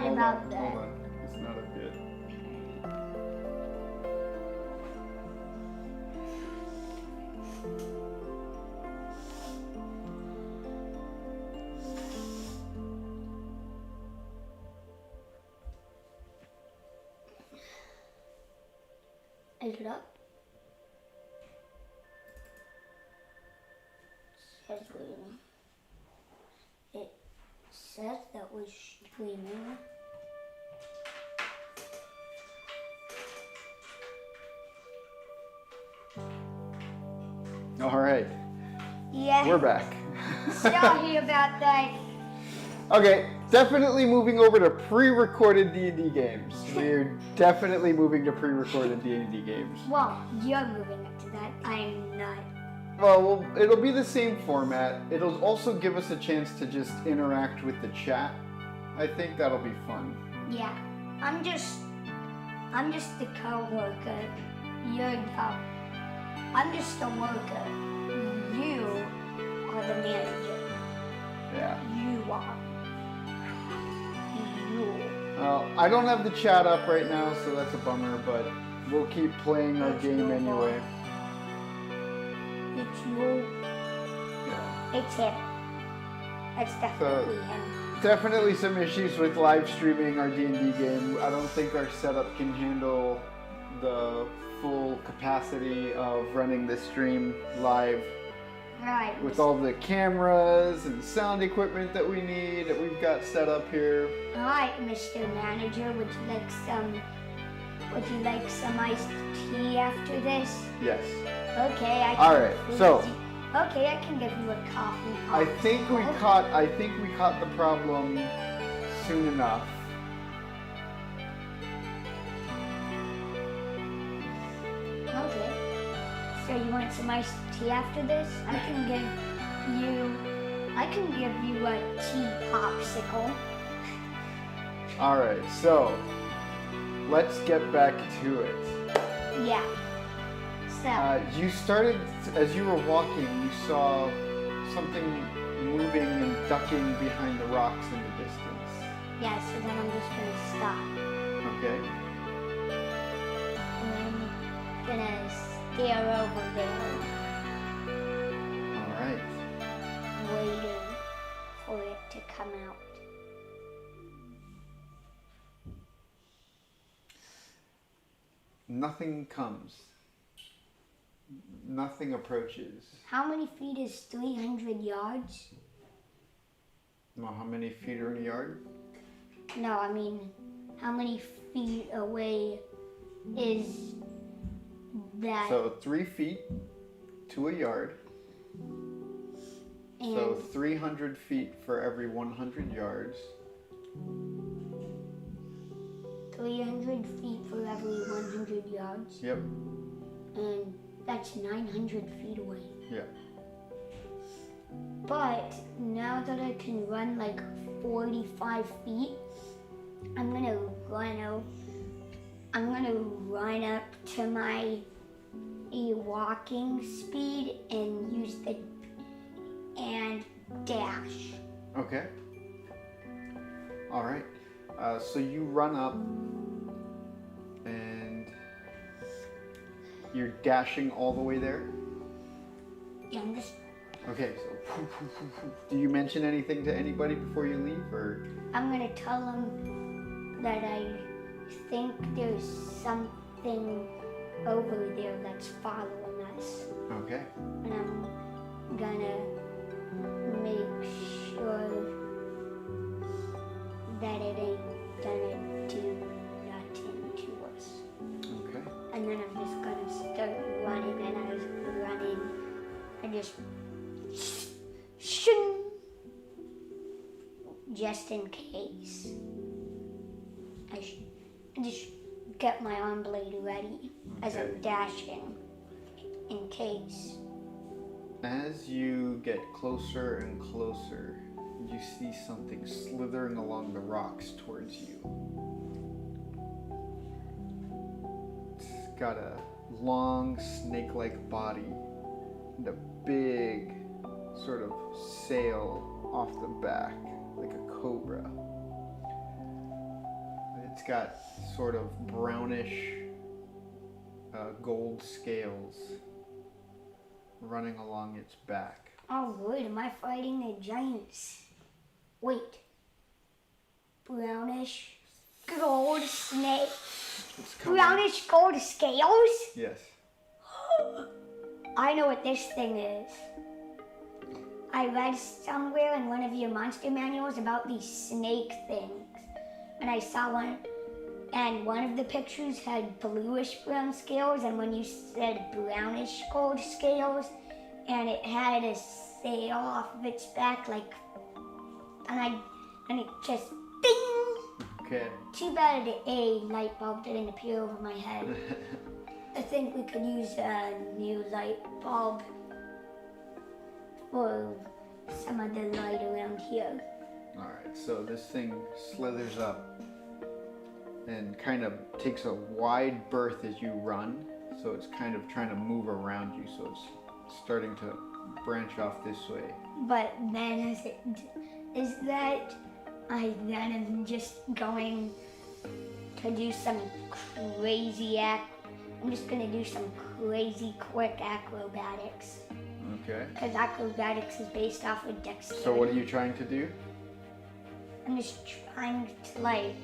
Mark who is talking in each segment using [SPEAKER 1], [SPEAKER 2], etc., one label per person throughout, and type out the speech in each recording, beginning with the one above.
[SPEAKER 1] about that?
[SPEAKER 2] Hold on. It's not up yet.
[SPEAKER 1] Is it up? Says waiting. It says that we're streaming.
[SPEAKER 2] All right.
[SPEAKER 1] Yeah.
[SPEAKER 2] We're back.
[SPEAKER 1] Sorry about that.
[SPEAKER 2] Okay, definitely moving over to pre-recorded D&D games. We're definitely moving to pre-recorded D&D games.
[SPEAKER 1] Well, you're moving up to that. I'm not.
[SPEAKER 2] Well, it'll be the same format. It'll also give us a chance to just interact with the chat. I think that'll be fun.
[SPEAKER 1] Yeah. I'm just the co-worker. I'm just the worker. You are the manager.
[SPEAKER 2] Yeah.
[SPEAKER 1] You are.
[SPEAKER 2] Well, I don't have the chat up right now, so that's a bummer, but we'll keep playing our game anyway.
[SPEAKER 1] It's you.
[SPEAKER 2] Yeah.
[SPEAKER 1] It's him. It's definitely him.
[SPEAKER 2] Definitely some issues with live streaming our D&D game. I don't think our setup can handle the full capacity of running this stream live.
[SPEAKER 1] Right.
[SPEAKER 2] With all the cameras and sound equipment that we need that we've got set up here.
[SPEAKER 1] Alright, Mr. Manager, would you like some iced tea after this?
[SPEAKER 2] Yes.
[SPEAKER 1] Okay, Okay, I can give you a coffee.
[SPEAKER 2] I think we caught the problem soon enough.
[SPEAKER 1] Okay. So you want some iced tea after this? I can give you a tea popsicle.
[SPEAKER 2] All right, so let's get back to it.
[SPEAKER 1] Yeah. So.
[SPEAKER 2] You started, as you were walking, you saw something moving and ducking behind the rocks in the distance.
[SPEAKER 1] Yeah, so then I'm just gonna stop.
[SPEAKER 2] Okay.
[SPEAKER 1] And I'm gonna stare over there.
[SPEAKER 2] All right.
[SPEAKER 1] Waiting for it to come out.
[SPEAKER 2] Nothing comes. Nothing approaches.
[SPEAKER 1] How many feet is 300 yards?
[SPEAKER 2] Well, how many feet are in a yard?
[SPEAKER 1] No, I mean, how many feet away is that?
[SPEAKER 2] So 3 feet to a yard.
[SPEAKER 1] And
[SPEAKER 2] So 300 feet for every 100 yards.
[SPEAKER 1] 300 feet for every 100 yards.
[SPEAKER 2] Yep.
[SPEAKER 1] And that's 900 feet away.
[SPEAKER 2] Yeah.
[SPEAKER 1] But now that I can run like 45 feet, I'm gonna run up to my walking speed and dash.
[SPEAKER 2] Okay. All right. So you run up and you're dashing all the way there?
[SPEAKER 1] Yeah, I'm just.
[SPEAKER 2] Okay, so do you mention anything to anybody before you leave, or?
[SPEAKER 1] I'm gonna tell them that I think there's something over there that's following us.
[SPEAKER 2] Okay.
[SPEAKER 1] And I'm gonna make sure that it ain't gonna do nothing to us.
[SPEAKER 2] Okay.
[SPEAKER 1] And then I'm just gonna start running, and I was running, I just shing, just in case. I just get my arm blade ready as I'm dashing, in case.
[SPEAKER 2] As you get closer and closer, you see something slithering along the rocks towards you. It's got a long snake-like body and a big sort of sail off the back, like a cobra. It's got sort of brownish gold scales running along its back.
[SPEAKER 1] Oh, good. Am I fighting a giant? Wait. Brownish gold snake.
[SPEAKER 2] It's coming.
[SPEAKER 1] Brownish gold scales?
[SPEAKER 2] Yes.
[SPEAKER 1] I know what this thing is. I read somewhere in one of your monster manuals about these snake things. And I saw one, and one of the pictures had bluish brown scales, and when you said brownish gold scales, and it had a sail off of its back, like, and it just ding!
[SPEAKER 2] Okay.
[SPEAKER 1] Too bad a light bulb didn't appear over my head. I think we could use a new light bulb for some of the light around here.
[SPEAKER 2] Alright, so this thing slithers up and kind of takes a wide berth as you run. So it's kind of trying to move around you, so it's starting to branch off this way.
[SPEAKER 1] But then is that I then am just going to do some crazy I'm just gonna do some crazy quick acrobatics.
[SPEAKER 2] Okay.
[SPEAKER 1] Because acrobatics is based off of dexterity.
[SPEAKER 2] So what are you trying to do?
[SPEAKER 1] I'm just trying to like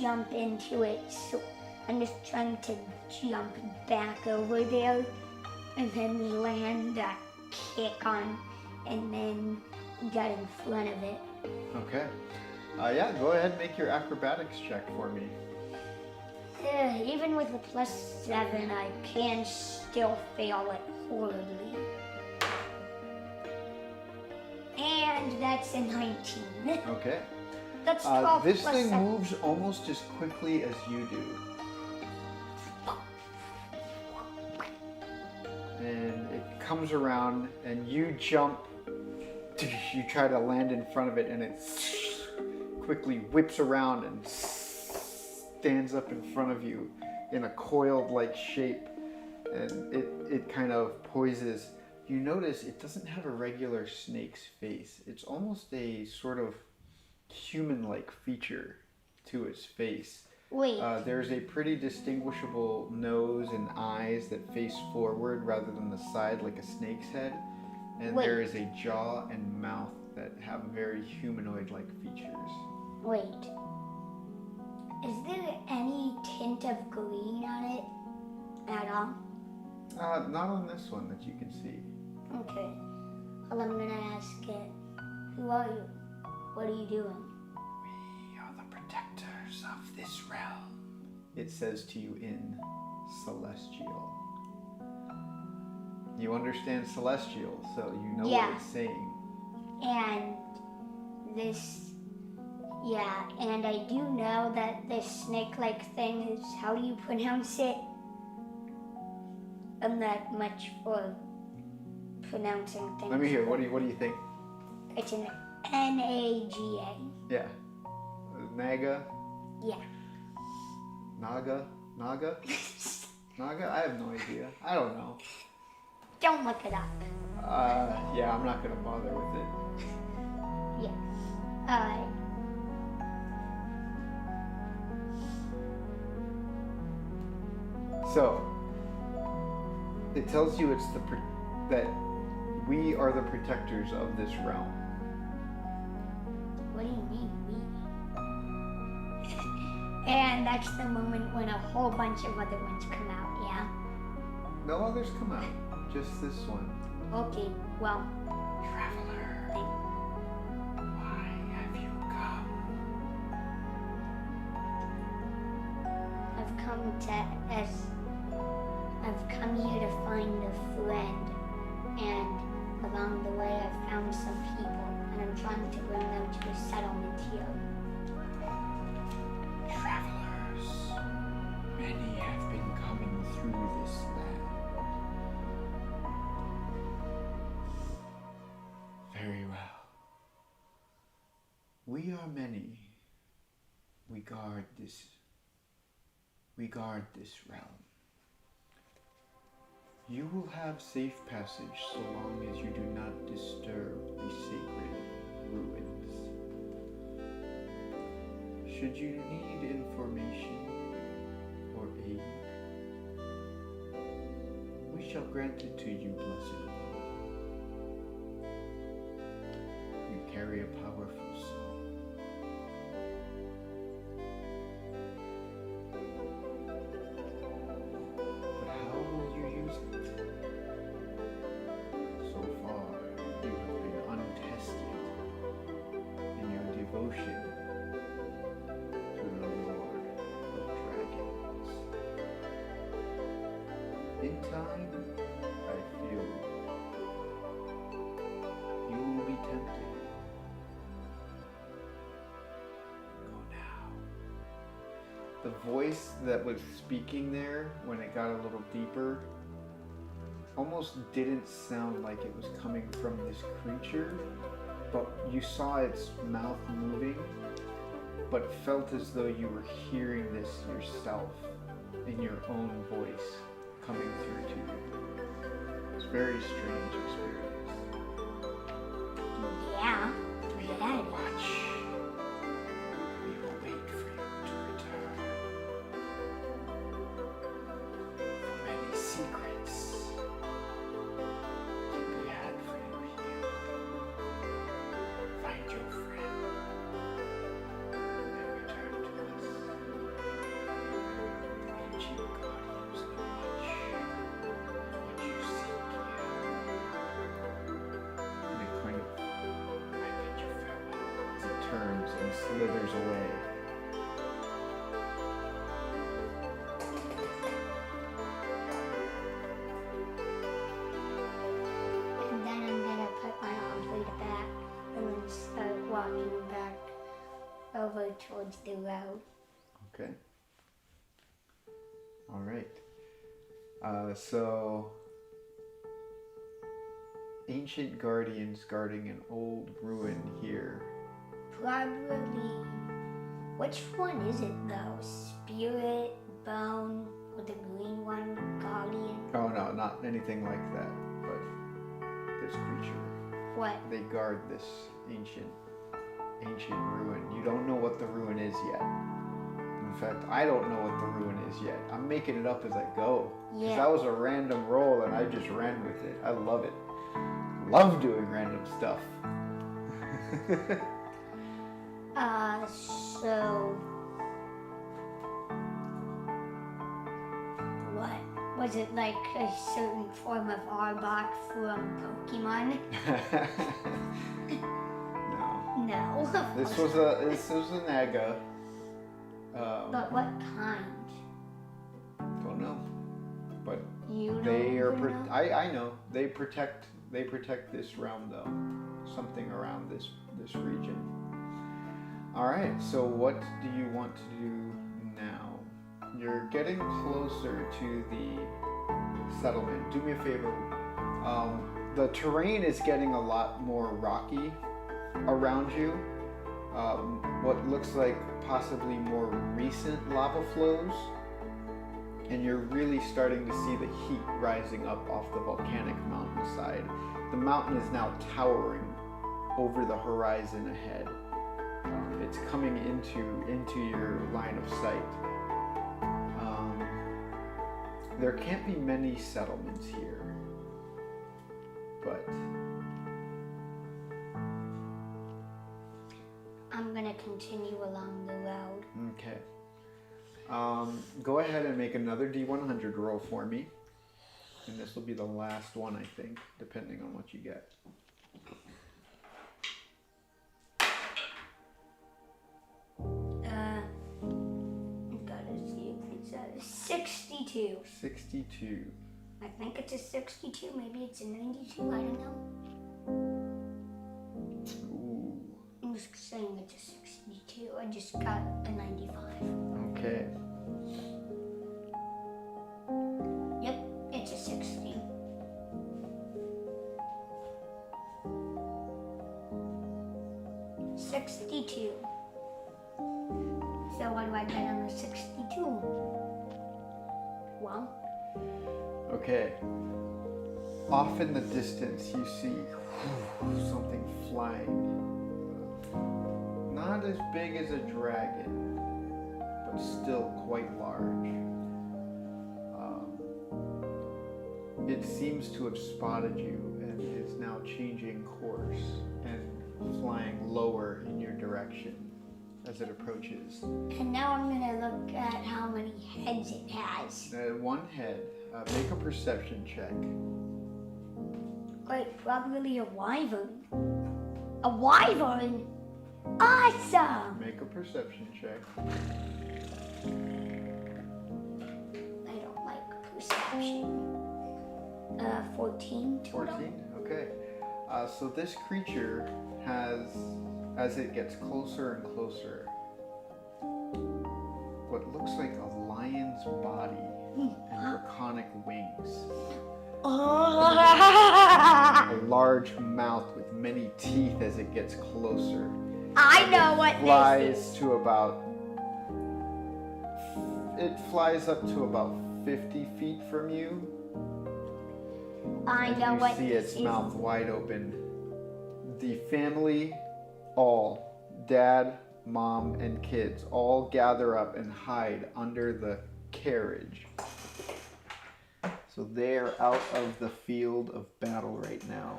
[SPEAKER 1] jump into it. So I'm just trying to jump back over there and then land a kick on and then get in front of it.
[SPEAKER 2] Okay. Yeah, go ahead and make your acrobatics check for me.
[SPEAKER 1] Even with a +7, I can still fail it horribly. And that's a 19.
[SPEAKER 2] Okay.
[SPEAKER 1] That's 12
[SPEAKER 2] this
[SPEAKER 1] plus
[SPEAKER 2] thing
[SPEAKER 1] 7.
[SPEAKER 2] moves almost as quickly as you do. And it comes around and you jump. You try to land in front of it and it quickly whips around and stands up in front of you in a coiled-like shape, and it kind of poises. You notice it doesn't have a regular snake's face. It's almost a sort of human-like feature to its face.
[SPEAKER 1] Wait.
[SPEAKER 2] There's a pretty distinguishable nose and eyes that face forward rather than the side like a snake's head, and
[SPEAKER 1] Wait.
[SPEAKER 2] there is a jaw and mouth that have very humanoid-like features.
[SPEAKER 1] Wait. Is there any tint of green on it at all?
[SPEAKER 2] Not on this one that you can see.
[SPEAKER 1] Okay. Well, I'm gonna ask it. Who are you? What are you doing?
[SPEAKER 2] We are the protectors of this realm, it says to you in Celestial. You understand Celestial, so you know
[SPEAKER 1] Yeah.
[SPEAKER 2] what it's saying.
[SPEAKER 1] And and I do know that this snake-like thing is, how do you pronounce it? I'm not much for pronouncing things.
[SPEAKER 2] Let me hear. What do you think?
[SPEAKER 1] It's an N-A-G-A.
[SPEAKER 2] Yeah. Naga?
[SPEAKER 1] Yeah.
[SPEAKER 2] Naga? Naga? Naga? I have no idea. I don't know.
[SPEAKER 1] Don't look it up.
[SPEAKER 2] Yeah, I'm not gonna bother with it.
[SPEAKER 1] Yeah.
[SPEAKER 2] So, it tells you that we are the protectors of this realm.
[SPEAKER 1] What do you mean, we? And that's the moment when a whole bunch of other ones come out, yeah?
[SPEAKER 2] No others come out, just this one.
[SPEAKER 1] Okay, well.
[SPEAKER 2] Traveler, why have you come?
[SPEAKER 1] I've come here to find a friend, and along the way I've found some people, and I'm trying to bring them to a settlement here.
[SPEAKER 2] Travelers, many have been coming through this land. Very well. We are many. We guard this realm. You will have safe passage so long as you do not disturb the sacred ruins. Should you need information or aid, we shall grant it to you, blessed one. You carry a powerful soul. But how will you use it? So far, you have been untested in your devotion to the Lord of Dragons. In time, I feel you will be tempted. Go now. The voice that was speaking there, when it got a little deeper, almost didn't sound like it was coming from this creature, but you saw its mouth moving, but felt as though you were hearing this yourself in your own voice coming through to you. It's a very strange experience.
[SPEAKER 1] Yeah.
[SPEAKER 2] Watch. We will wait for you to return. For many secrets can be had for you here. Find your friend and return to us. The ancient guardians know much of what you seek here. And it kind of, I bid you farewell as it turns and slithers away.
[SPEAKER 1] And then I'm gonna put my arms way back and then start walking back over towards the road.
[SPEAKER 2] Okay. All right. So, ancient guardians guarding an old ruin here.
[SPEAKER 1] Probably. Which one is it though? Spirit, bone, or the green one? Guardian?
[SPEAKER 2] Oh no, not anything like that, but this creature.
[SPEAKER 1] What?
[SPEAKER 2] They guard this ancient ruin. You don't know what the ruin is yet. In fact, I don't know what the ruin is yet. I'm making it up as I go. Because
[SPEAKER 1] Yeah.
[SPEAKER 2] that was a random roll and I just ran with it. I love it. Love doing random stuff.
[SPEAKER 1] So what? Was it like a certain form of Arbok from Pokemon?
[SPEAKER 2] No.
[SPEAKER 1] No.
[SPEAKER 2] This was an Aga.
[SPEAKER 1] But what kind?
[SPEAKER 2] Don't know. But
[SPEAKER 1] You don't
[SPEAKER 2] they are.
[SPEAKER 1] even know?
[SPEAKER 2] I know. They protect this realm though. Something around this region. All right. So what do you want to do now? You're getting closer to the settlement. Do me a favor. The terrain is getting a lot more rocky around you. What looks like possibly more recent lava flows. And you're really starting to see the heat rising up off the volcanic mountainside. The mountain is now towering over the horizon ahead. It's coming into your line of sight. There can't be many settlements here, but
[SPEAKER 1] I'm gonna continue along the road.
[SPEAKER 2] okay. Go ahead and make another D100 roll for me. And this will be the last one, I think, depending on what you get.
[SPEAKER 1] Gotta see if it's a 62.
[SPEAKER 2] 62.
[SPEAKER 1] I think it's a 62, maybe it's a 92, I don't know.
[SPEAKER 2] Ooh.
[SPEAKER 1] I'm just saying it's a 62. I just got a 95.
[SPEAKER 2] Okay.
[SPEAKER 1] Yep, it's a 60. $62. So what do I get on the 62? Well,
[SPEAKER 2] Okay. Off in the distance, you see something flying. Not not as big as a dragon, but still quite large. It seems to have spotted you and is now changing course and flying lower in your direction as it approaches.
[SPEAKER 1] And now I'm gonna look at how many heads it has.
[SPEAKER 2] One head. Make a perception check.
[SPEAKER 1] Like, probably a wyvern. A wyvern? Awesome!
[SPEAKER 2] Make a perception check.
[SPEAKER 1] I don't like perception. 14 total.
[SPEAKER 2] 14? Okay. So this creature has, as it gets closer and closer, what looks like a lion's body and draconic wings. A large mouth with many teeth as it gets closer.
[SPEAKER 1] I know what
[SPEAKER 2] Flies
[SPEAKER 1] this is.
[SPEAKER 2] to about. It flies up to about 50 feet from you.
[SPEAKER 1] I know what
[SPEAKER 2] You see
[SPEAKER 1] this
[SPEAKER 2] its
[SPEAKER 1] is.
[SPEAKER 2] mouth wide open. The family, all, dad, mom, and kids, all gather up and hide under the carriage. So they are out of the field of battle right now.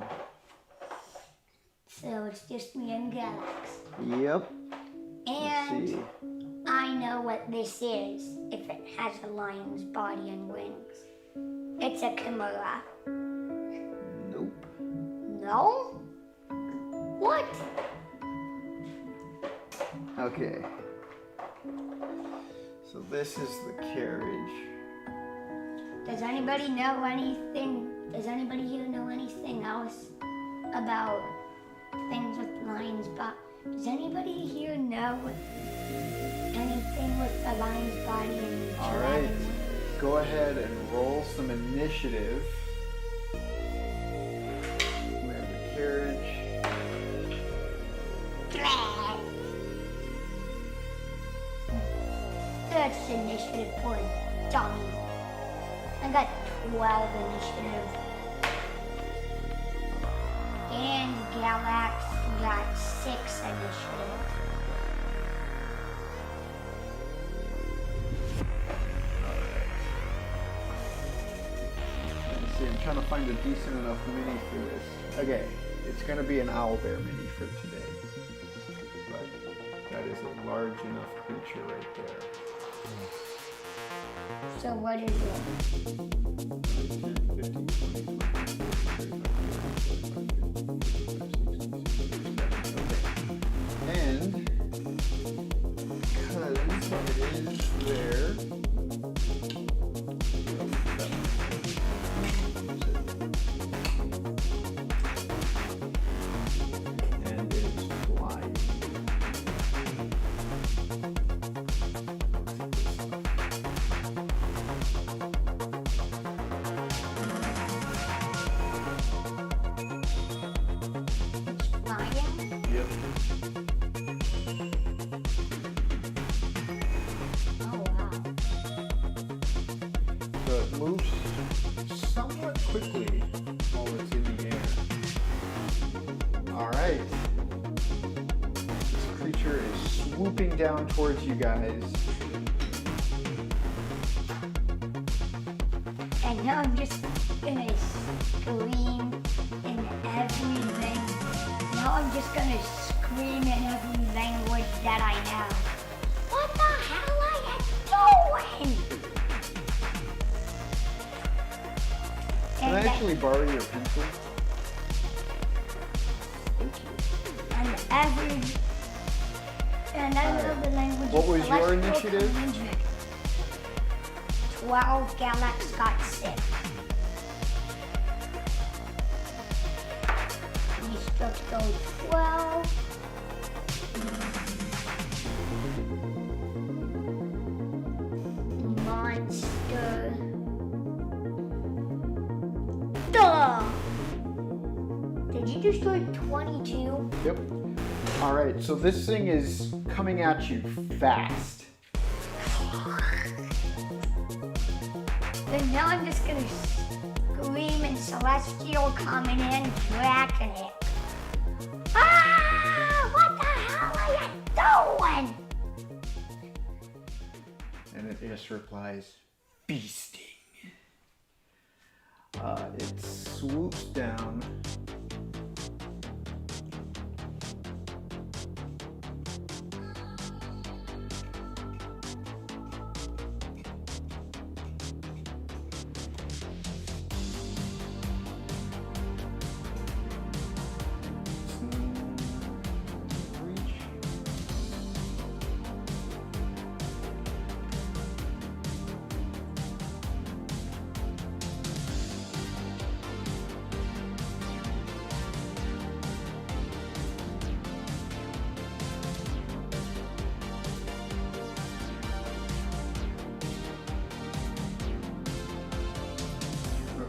[SPEAKER 1] So it's just me and Galax.
[SPEAKER 2] Yep. Let's
[SPEAKER 1] And
[SPEAKER 2] see.
[SPEAKER 1] I know what this is if it has a lion's body and wings. It's a chimera.
[SPEAKER 2] Nope.
[SPEAKER 1] No? What?
[SPEAKER 2] Okay. So this is the carriage.
[SPEAKER 1] Does anybody know anything? Does anybody here know anything else about things with lions' body? Does anybody here know anything with a lion's body and
[SPEAKER 2] All
[SPEAKER 1] dragon
[SPEAKER 2] right.
[SPEAKER 1] wings?
[SPEAKER 2] Go ahead and roll some initiative. We have the carriage.
[SPEAKER 1] That's initiative for a dummy. I got 12 initiative. And Galax got 6 initiative.
[SPEAKER 2] Let's see, I'm trying to find a decent enough mini for this. Okay, it's going to be an owlbear mini for today. But that is a large enough creature right there.
[SPEAKER 1] So what is it?
[SPEAKER 2] 10, 15, 20, 25, 30, 35, 40, 45, 46, 47. Okay. And because it is there. And it's flying.
[SPEAKER 1] Lion?
[SPEAKER 2] Yep.
[SPEAKER 1] Oh wow.
[SPEAKER 2] So it moves somewhat quickly while it's in the air. Alright. This creature is swooping down towards you guys.
[SPEAKER 1] And now I'm just gonna scream in everything. Now I'm just gonna scream in every language that I know. What the hell are you doing?
[SPEAKER 2] Can I
[SPEAKER 1] And,
[SPEAKER 2] actually borrow your pencil? Thank you.
[SPEAKER 1] and I know the language.
[SPEAKER 2] What was your
[SPEAKER 1] Celestial
[SPEAKER 2] initiative?
[SPEAKER 1] Collision. 12, Galax got 6. Destruct goes 12. Monster. Duh! Did you destroy 22?
[SPEAKER 2] Yep. Alright, so this thing is coming at you fast.
[SPEAKER 1] Then now I'm just gonna scream in Celestial coming in, cracking it. Ah! What the hell are you
[SPEAKER 2] just replies, "Feasting." It swoops down.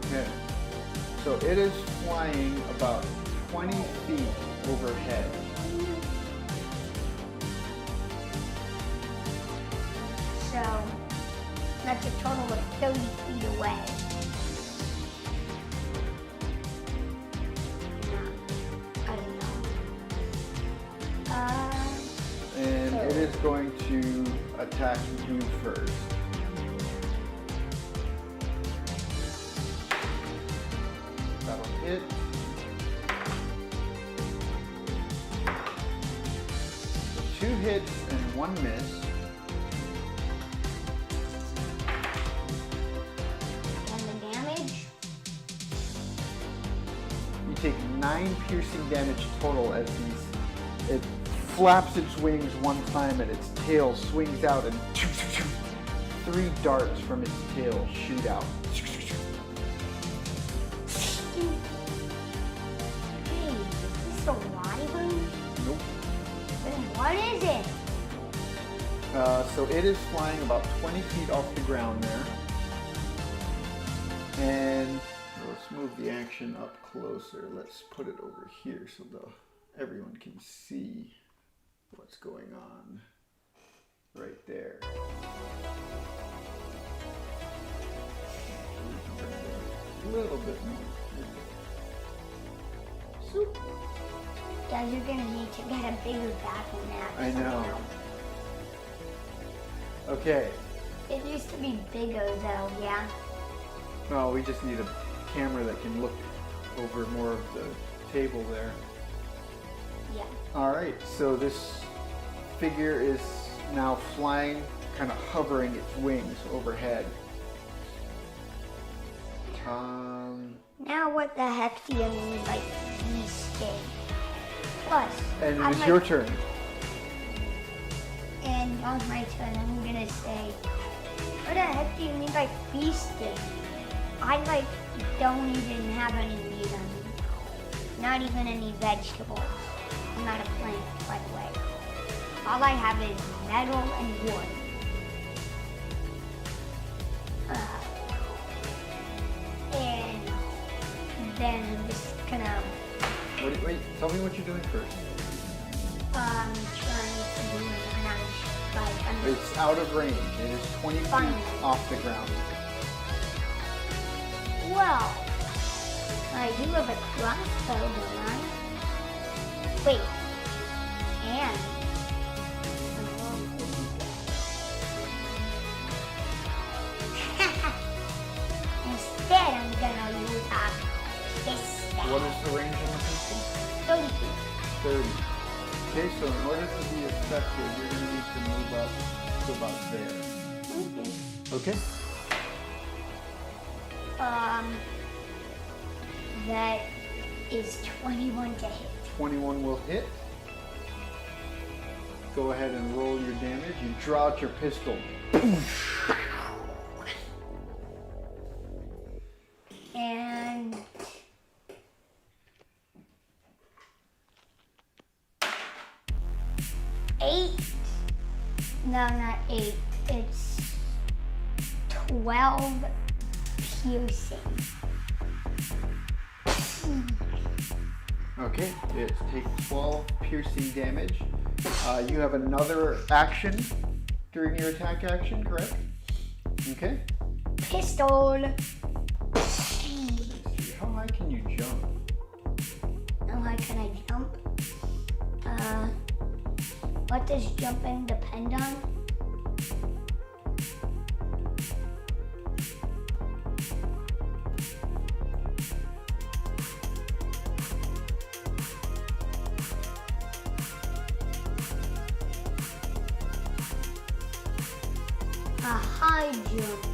[SPEAKER 2] Okay, so it is flying about 20 feet overhead.
[SPEAKER 1] So that's a total of 30 feet away. I don't know.
[SPEAKER 2] And it is going to attack you first. That'll hit. Two hits and one miss.
[SPEAKER 1] And the damage?
[SPEAKER 2] You take 9 piercing damage total as it flaps its wings one time and its tail swings out and 3 darts from its tail shoot out.
[SPEAKER 1] Hey, is this a lion?
[SPEAKER 2] Nope.
[SPEAKER 1] Then what is it?
[SPEAKER 2] So it is flying about 20 feet off the ground there. And let's move the action up closer. Let's put it over here so everyone can see what's going on. Right there. A little bit more. Soup.
[SPEAKER 1] Guys, you're gonna need to get a bigger battle map.
[SPEAKER 2] I know. Okay.
[SPEAKER 1] It used to be bigger though, yeah?
[SPEAKER 2] Well, we just need a camera that can look over more of the table there.
[SPEAKER 1] Yeah.
[SPEAKER 2] Alright, so this figure is now flying, kind of hovering its wings overhead.
[SPEAKER 1] Now what the heck do you mean by feasting? Plus,
[SPEAKER 2] And
[SPEAKER 1] on
[SPEAKER 2] it's
[SPEAKER 1] my-
[SPEAKER 2] your turn.
[SPEAKER 1] And on my turn, I'm gonna say, what the heck do you mean by feasting? I don't even have any meat on me. Not even any vegetables. I'm not a plant, by the way. All I have is metal and wood. And then I'm just gonna
[SPEAKER 2] Wait, tell me what you're doing first.
[SPEAKER 1] trying to do an I'm
[SPEAKER 2] It's out of range. It is 20 feet
[SPEAKER 1] Fine.
[SPEAKER 2] off the ground.
[SPEAKER 1] well, I do have a crossbow, don't I? Wait, and instead I'm gonna use a pistol.
[SPEAKER 2] What is the range on the pistol?
[SPEAKER 1] 30 feet.
[SPEAKER 2] 30. Okay, so in order to be effective, you're going to need to move up to about there. Okay?
[SPEAKER 1] That is 21 to hit.
[SPEAKER 2] 21 will hit. Go ahead and roll your damage. You draw out your pistol.
[SPEAKER 1] And eight. No, not 8. It's 12 piercing.
[SPEAKER 2] Okay, it takes 12 piercing damage. You have another action during your attack action, correct? Okay.
[SPEAKER 1] Pistol.
[SPEAKER 2] Let's see, how high can you jump?
[SPEAKER 1] How high can I jump? What does jumping depend on? high jump.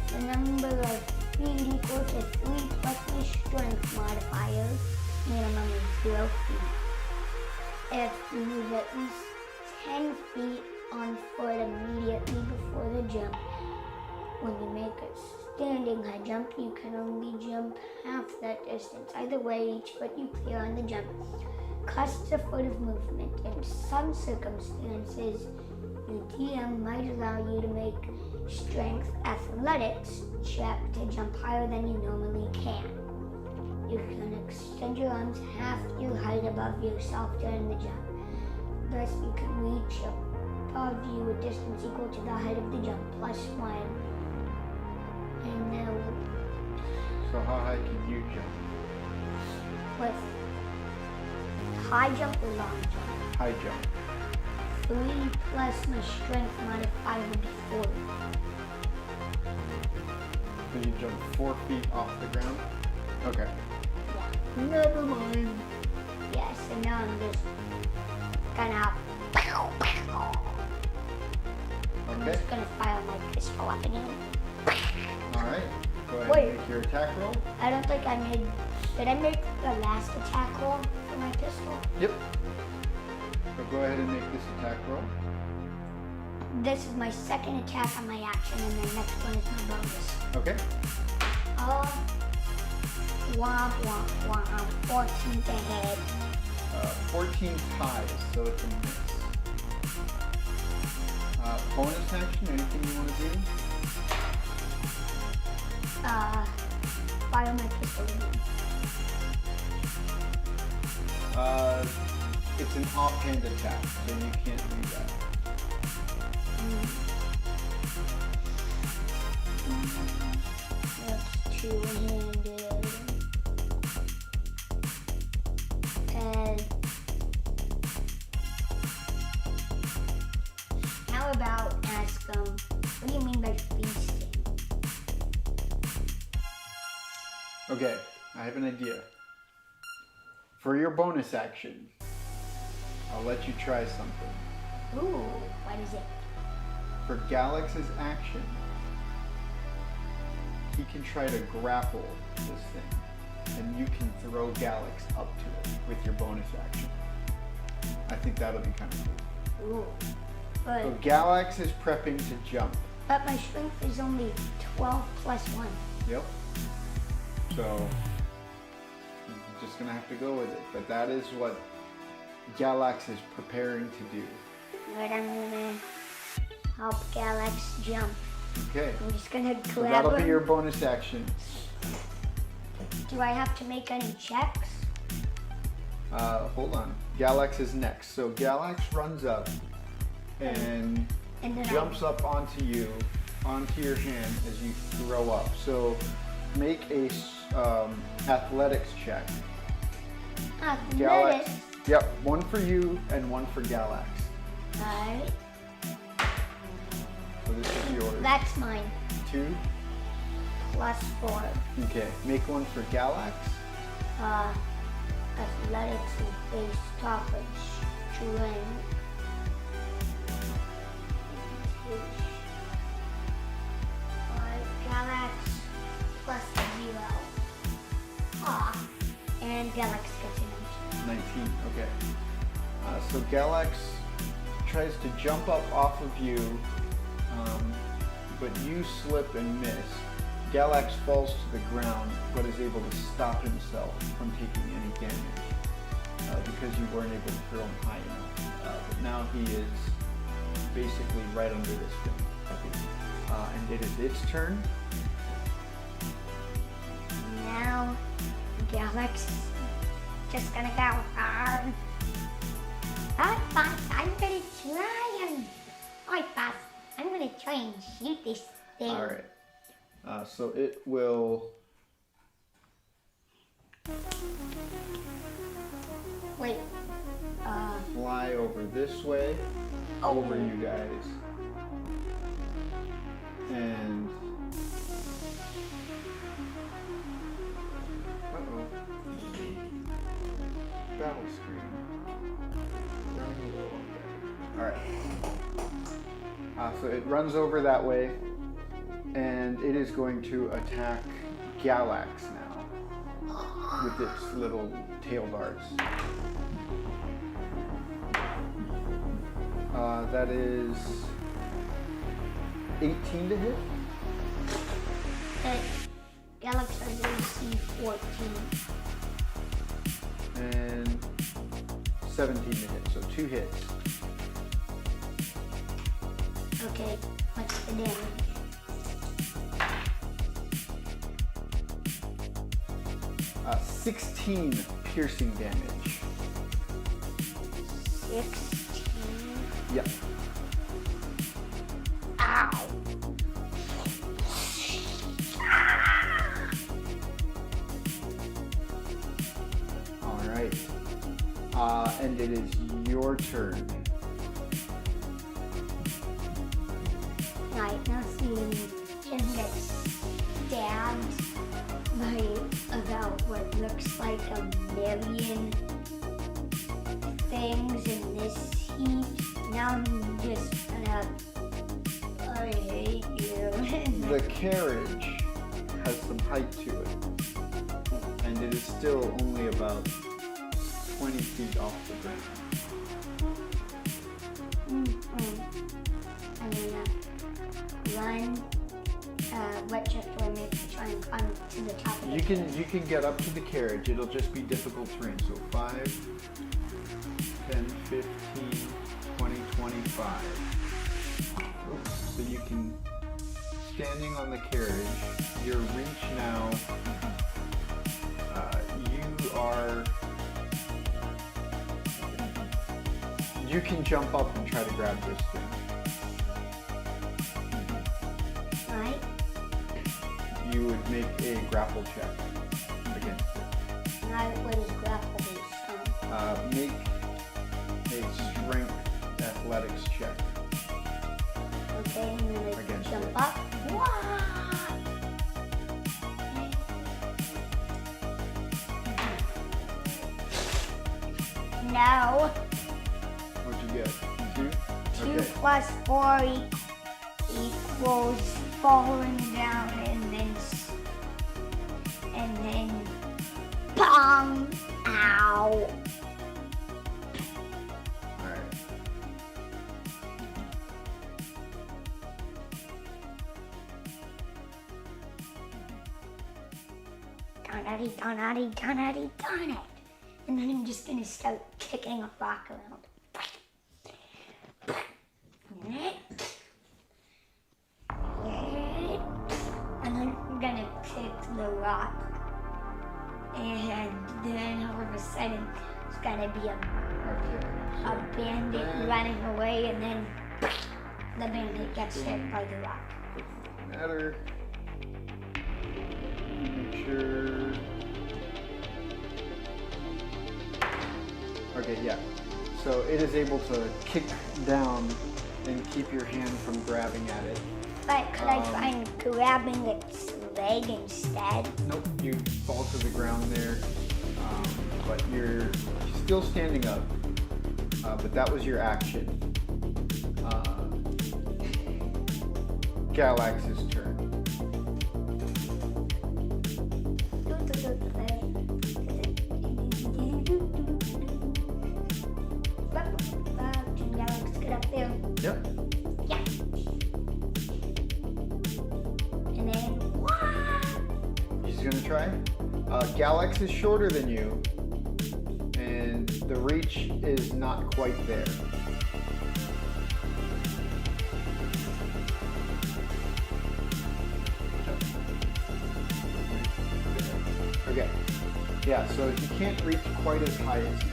[SPEAKER 1] The number of feet equal to 3 plus my strength modifier. Minimum is 0 feet. If you move at least 10 feet on foot immediately before the jump, when you make a standing high jump, you can only jump half that distance. Either way, each foot you clear on the jump costs a foot of movement. In some circumstances, the DM might allow you to make strength athletics check to jump higher than you normally can. You can extend your arms half your height above yourself during the jump. Thus, you can reach above you a distance equal to the height of the jump plus 1. And now,
[SPEAKER 2] So how high can you jump?
[SPEAKER 1] with high jump or long jump,
[SPEAKER 2] High jump.
[SPEAKER 1] 3 plus my strength modifier would be 4.
[SPEAKER 2] So you jump 4 feet off the ground? Okay.
[SPEAKER 1] Yeah.
[SPEAKER 2] Never mind.
[SPEAKER 1] Yes, and now I'm just gonna. I'm
[SPEAKER 2] Okay.
[SPEAKER 1] just gonna fire my pistol up again.
[SPEAKER 2] Alright. Go ahead
[SPEAKER 1] Wait.
[SPEAKER 2] and make your attack roll.
[SPEAKER 1] I don't think I made. Did I make the last attack roll for my pistol?
[SPEAKER 2] Yep. So go ahead and make this attack roll.
[SPEAKER 1] This is my second attack on my action, and the next one is my bonus.
[SPEAKER 2] Okay.
[SPEAKER 1] Womp womp womp. 14 to hit.
[SPEAKER 2] 14 ties, so it's a miss. Bonus action, anything you want to do?
[SPEAKER 1] Fire my pistol again.
[SPEAKER 2] It's an offhand attack, so you can't do that.
[SPEAKER 1] That's two-handed. And how about ask what do you mean by feasting?
[SPEAKER 2] Okay, I have an idea. For your bonus action, I'll let you try something.
[SPEAKER 1] Ooh, what is it?
[SPEAKER 2] For Galax's action, he can try to grapple this thing, and you can throw Galax up to it with your bonus action. I think that'll be kind of cool.
[SPEAKER 1] Ooh, but
[SPEAKER 2] So Galax is prepping to jump.
[SPEAKER 1] my strength is only 12 plus 1.
[SPEAKER 2] Yep. So, you're just gonna have to go with it. But that is what Galax is preparing to do.
[SPEAKER 1] But I'm gonna help Galax jump.
[SPEAKER 2] Okay.
[SPEAKER 1] I'm just gonna grab
[SPEAKER 2] So that'll be
[SPEAKER 1] him.
[SPEAKER 2] your bonus action.
[SPEAKER 1] Do I have to make any checks?
[SPEAKER 2] Hold on. Galax is next. So Galax runs up and
[SPEAKER 1] And then
[SPEAKER 2] jumps up onto you, onto your hand as you throw up. So make a athletics check.
[SPEAKER 1] Athletics.
[SPEAKER 2] Yep, one for you and one for Galax.
[SPEAKER 1] Alright.
[SPEAKER 2] So this is yours.
[SPEAKER 1] That's mine.
[SPEAKER 2] 2.
[SPEAKER 1] Plus 4.
[SPEAKER 2] Okay, make one for Galax.
[SPEAKER 1] Athletics is based off of strength. Galax plus 0. Aw. And Galax gets an
[SPEAKER 2] 19, okay. So Galax tries to jump up off of you, but you slip and miss. Galax falls to the ground, but is able to stop himself from taking any damage because you weren't able to throw him high enough. But now he is basically right under this thing. And it is its turn.
[SPEAKER 1] Now, Galax is just gonna go hard. Alright, boss, I'm gonna try and... Alright, boss, I'm gonna try and shoot this thing.
[SPEAKER 2] All right. So it will.
[SPEAKER 1] Wait,
[SPEAKER 2] Fly over this way, over you guys. And battle screen. All right. So it runs over that way, and it is going to attack Galax now with its little tail darts. That is 18 to hit.
[SPEAKER 1] Galax has AC 14.
[SPEAKER 2] And 17 to hit, so 2 hits.
[SPEAKER 1] Okay, what's the damage?
[SPEAKER 2] Uh, 16 piercing damage.
[SPEAKER 1] 16.
[SPEAKER 2] Yep.
[SPEAKER 1] Ow.
[SPEAKER 2] All right. And it is your turn.
[SPEAKER 1] Right, now seeing him get stabbed by about what looks like a million things in this heat. Now I'm just gonna, I hate you.
[SPEAKER 2] The carriage has some height to it, and it is still only about 20 feet off the ground.
[SPEAKER 1] I'm gonna run. What check do I make to try and climb to the top of it?
[SPEAKER 2] You can get up to the carriage. It'll just be difficult terrain. So 5, 10, 15, 20, 25. Oops. So you can, standing on the carriage, your reach now, you can jump up and try to grab this thing.
[SPEAKER 1] Right.
[SPEAKER 2] You would make a grapple check against it.
[SPEAKER 1] Now what is grapple based on?
[SPEAKER 2] Make a strength athletics check.
[SPEAKER 1] Okay, I'm gonna
[SPEAKER 2] Against
[SPEAKER 1] jump
[SPEAKER 2] it.
[SPEAKER 1] up. Wah! No.
[SPEAKER 2] What'd you get? 2?
[SPEAKER 1] 2
[SPEAKER 2] Okay.
[SPEAKER 1] plus 4 equals falling down and then bong. Ow.
[SPEAKER 2] Alright.
[SPEAKER 1] Darn it. And then I'm just gonna start kicking a rock around. And then I'm gonna kick the rock. And then all of a sudden, it's gonna be a bandit running away, and then the bandit gets hit by the rock.
[SPEAKER 2] Doesn't matter. Make sure. Okay, yeah. So it is able to kick down and keep your hand from grabbing at it.
[SPEAKER 1] But could I try grabbing its leg instead?
[SPEAKER 2] Nope, you fall to the ground there, but you're still standing up. But that was your action. Galax's turn.
[SPEAKER 1] Galax, get up there.
[SPEAKER 2] Yep.
[SPEAKER 1] Yeah. And then, wah!
[SPEAKER 2] He's gonna try. Galax is shorter than you, and the reach is not quite there. Okay. Yeah, so he can't reach quite as high as you.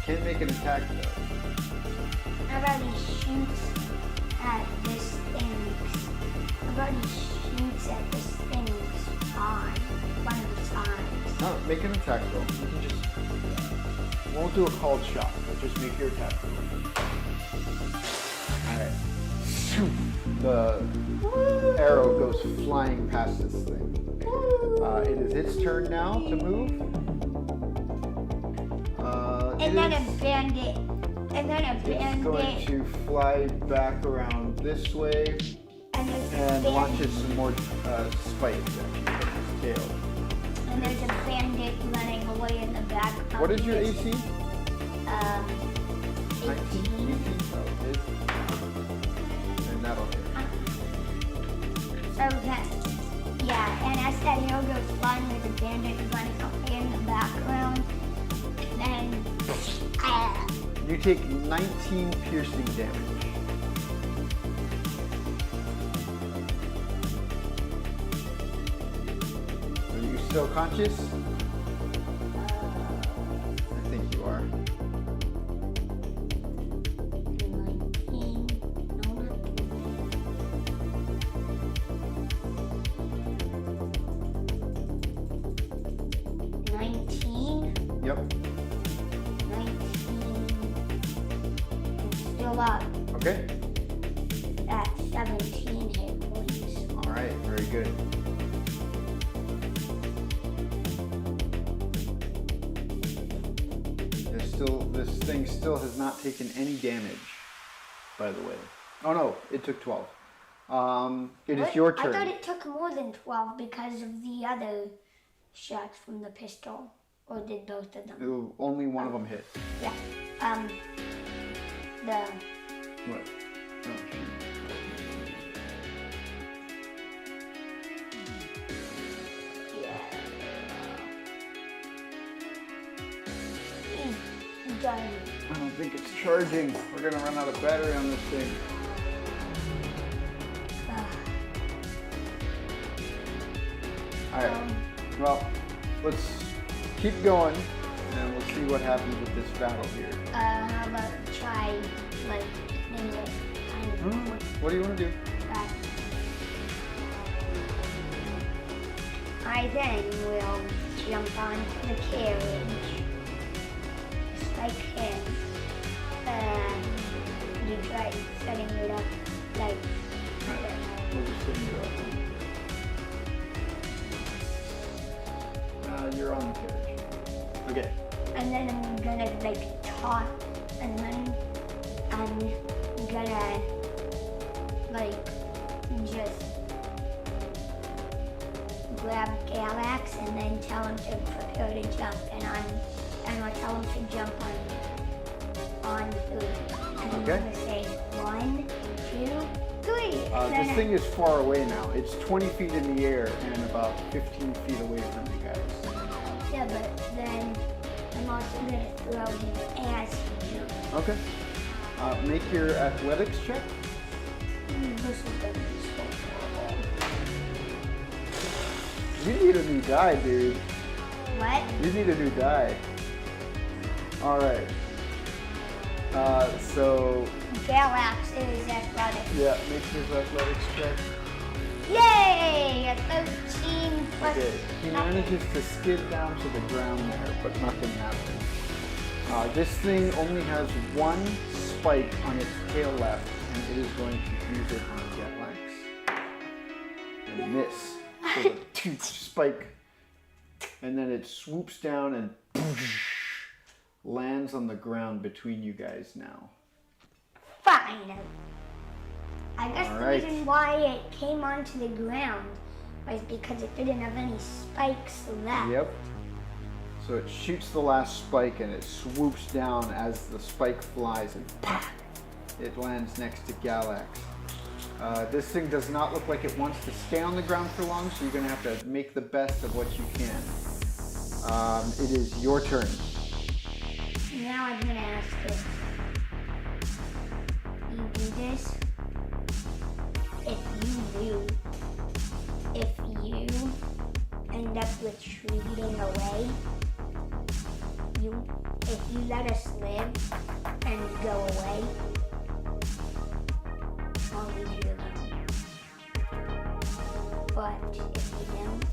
[SPEAKER 2] Can't make an attack though.
[SPEAKER 1] How about he shoots at this thing's? How about he shoots at this thing's eye, one of its eyes?
[SPEAKER 2] No, make an attack roll. You can just won't do a called shot, but just make your attack roll. Alright. The arrow goes flying past this thing. It is its turn now to move.
[SPEAKER 1] And then a bandit And then a
[SPEAKER 2] It's going
[SPEAKER 1] bandit.
[SPEAKER 2] to fly back around this way
[SPEAKER 1] And there's a
[SPEAKER 2] and
[SPEAKER 1] bandit.
[SPEAKER 2] launches some more spikes actually from his tail.
[SPEAKER 1] And there's a bandit running away in the back.
[SPEAKER 2] What is your AC?
[SPEAKER 1] 18.
[SPEAKER 2] 19? 18? Oh, it is. And that'll hit.
[SPEAKER 1] So that, yeah, and as that arrow goes flying, there's a bandit running away in the background. Then,
[SPEAKER 2] You take 19 piercing damage. Are you still conscious? I think you are.
[SPEAKER 1] 19, no, not 19,
[SPEAKER 2] Yep.
[SPEAKER 1] 19, I'm still up
[SPEAKER 2] Okay.
[SPEAKER 1] at 17 hit points.
[SPEAKER 2] All right. Very good. This thing still has not taken any damage, by the way. Oh no, it took 12. It is
[SPEAKER 1] What?
[SPEAKER 2] your turn.
[SPEAKER 1] I thought it took more than 12 because of the other shots from the pistol. Or did both of them?
[SPEAKER 2] Ooh, only one of them hit.
[SPEAKER 1] Yeah. The
[SPEAKER 2] What? Oh, shoot.
[SPEAKER 1] he's done.
[SPEAKER 2] I don't think it's charging. We're gonna run out of battery on this thing. All right. Well, let's keep going, and we'll see what happens with this battle here.
[SPEAKER 1] How about try like maybe kind of
[SPEAKER 2] What do you want to do?
[SPEAKER 1] that. I then will jump onto the carriage, strike him, and you try setting it up like
[SPEAKER 2] We'll just sit you up. You're on the carriage. Okay.
[SPEAKER 1] and then I'm gonna like toss, and then I'm gonna like just grab Galax and then tell him to prepare to jump, and I'll tell him to jump on 3. And I'm
[SPEAKER 2] Okay.
[SPEAKER 1] gonna say 1, 2, 3. And then
[SPEAKER 2] This thing is far away now. It's 20 feet in the air and about 15 feet away from you guys.
[SPEAKER 1] yeah, but then I'm also gonna throw him as he jumps.
[SPEAKER 2] Okay. Make your athletics check.
[SPEAKER 1] This is gonna be so horrible.
[SPEAKER 2] You need a new die, dude.
[SPEAKER 1] What?
[SPEAKER 2] You need a new die. All right. So
[SPEAKER 1] Galax is athletic.
[SPEAKER 2] yeah, make his athletics check.
[SPEAKER 1] Yay! A 13 plus
[SPEAKER 2] Okay. He
[SPEAKER 1] nothing.
[SPEAKER 2] manages to skid down to the ground there, but nothing happens. This thing only has one spike on its tail left, and it is going to use it on Galax. And miss. So the tooth spike, and then it swoops down and lands on the ground between you guys now.
[SPEAKER 1] Fine. I guess
[SPEAKER 2] All
[SPEAKER 1] the
[SPEAKER 2] right.
[SPEAKER 1] reason why it came onto the ground was because it didn't have any spikes left.
[SPEAKER 2] Yep. So it shoots the last spike and it swoops down as the spike flies and pop, it lands next to Galax. This thing does not look like it wants to stay on the ground for long, so you're going to have to make the best of what you can. It is your turn.
[SPEAKER 1] Now I'm gonna ask this. You do this if you end up retreating away, if you let us live and go away, I'll leave you alone. But if you don't,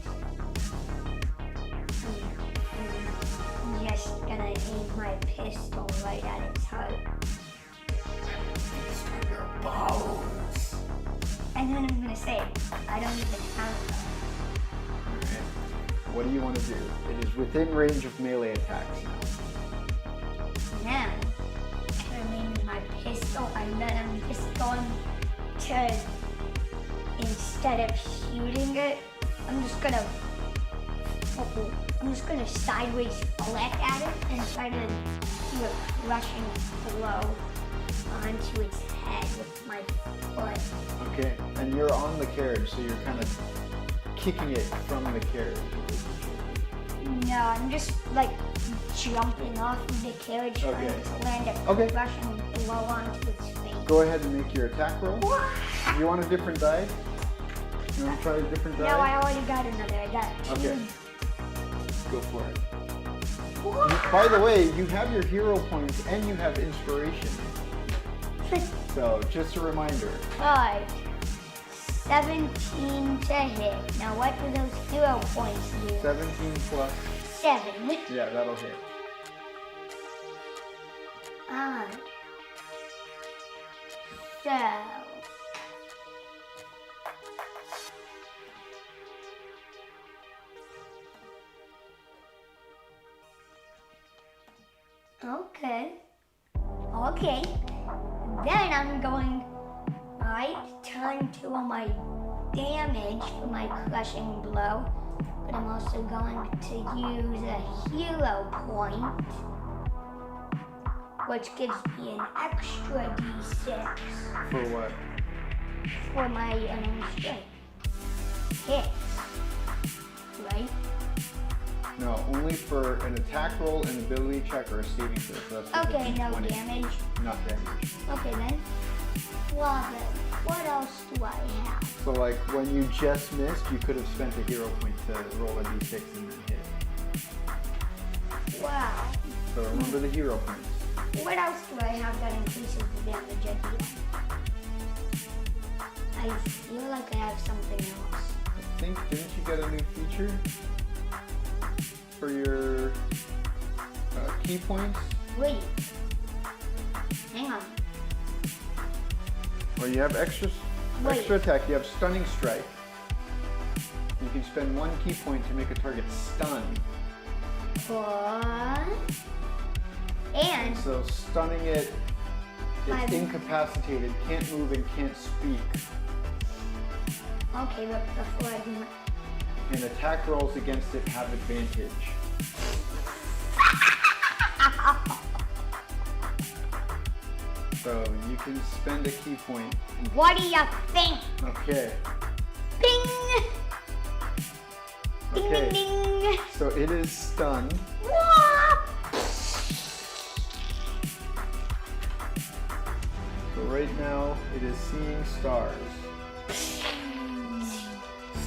[SPEAKER 1] I'm just gonna aim my pistol right at its heart.
[SPEAKER 2] Your bones.
[SPEAKER 1] And then I'm gonna say, I don't even have
[SPEAKER 2] What do you want to do? It is within range of melee attacks now.
[SPEAKER 1] now. For me, So and then I'm just going to, instead of shooting it, I'm just gonna sideways flick at it and try to do a crushing blow onto its head with my foot.
[SPEAKER 2] Okay, and you're on the carriage, so you're kind of kicking it from the carriage.
[SPEAKER 1] No, I'm just like jumping off of the carriage trying
[SPEAKER 2] Okay.
[SPEAKER 1] to land a
[SPEAKER 2] Okay.
[SPEAKER 1] crushing blow onto its face.
[SPEAKER 2] Go ahead and make your attack roll. Do you want a different die? You want to try a different die?
[SPEAKER 1] No, I already got another. I got two.
[SPEAKER 2] Okay. Go for it. By the way, you have your hero points and you have inspiration. So, just a reminder.
[SPEAKER 1] 17 to hit. Now, what do those hero points do?
[SPEAKER 2] 17 plus.
[SPEAKER 1] 7.
[SPEAKER 2] Yeah, that'll hit.
[SPEAKER 1] So. Okay. Then I'm going turn to all my damage for my crushing blow, but I'm also going to use a hero point, which gives me an extra d6
[SPEAKER 2] For what?
[SPEAKER 1] for my strength hits, right?
[SPEAKER 2] No, only for an attack roll, an ability check, or a saving throw. So that's what
[SPEAKER 1] Okay,
[SPEAKER 2] the
[SPEAKER 1] no
[SPEAKER 2] D20.
[SPEAKER 1] damage.
[SPEAKER 2] Not damage.
[SPEAKER 1] Okay then. Well then, what else do I have?
[SPEAKER 2] So like when you just missed, you could have spent a hero point to roll a d6 and then hit.
[SPEAKER 1] Wow.
[SPEAKER 2] So remember the hero points.
[SPEAKER 1] What else do I have that increases the damage at the end? I feel like I have something else.
[SPEAKER 2] I think, didn't you get a new feature for your key points?
[SPEAKER 1] Wait. Hang on.
[SPEAKER 2] Well, you have extra attack. You have stunning strike. You can spend 1 key point to make a target stunned.
[SPEAKER 1] What? And
[SPEAKER 2] So stunning it, it's
[SPEAKER 1] I'm-
[SPEAKER 2] incapacitated, can't move and can't speak.
[SPEAKER 1] okay, but before I do my
[SPEAKER 2] And attack rolls against it have advantage. So you can spend a key point.
[SPEAKER 1] what do you think?
[SPEAKER 2] Okay.
[SPEAKER 1] Ding! Ding
[SPEAKER 2] Okay.
[SPEAKER 1] ding ding!
[SPEAKER 2] So it is stunned.
[SPEAKER 1] Wah!
[SPEAKER 2] So right now it is seeing stars.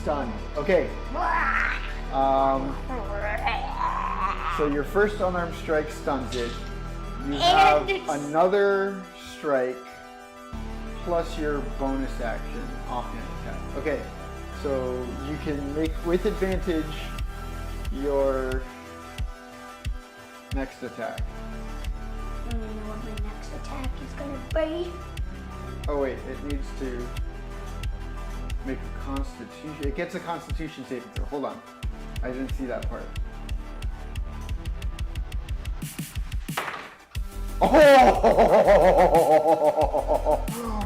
[SPEAKER 2] Stunned. Okay. So your first unarmed strike stuns it. You have
[SPEAKER 1] And it's-
[SPEAKER 2] another strike plus your bonus action offhand attack. Okay, so you can make with advantage your next attack.
[SPEAKER 1] I don't know what my next attack is gonna be.
[SPEAKER 2] Oh wait, it needs to make a constitution. It gets a constitution saving throw. Hold on. I didn't see that part.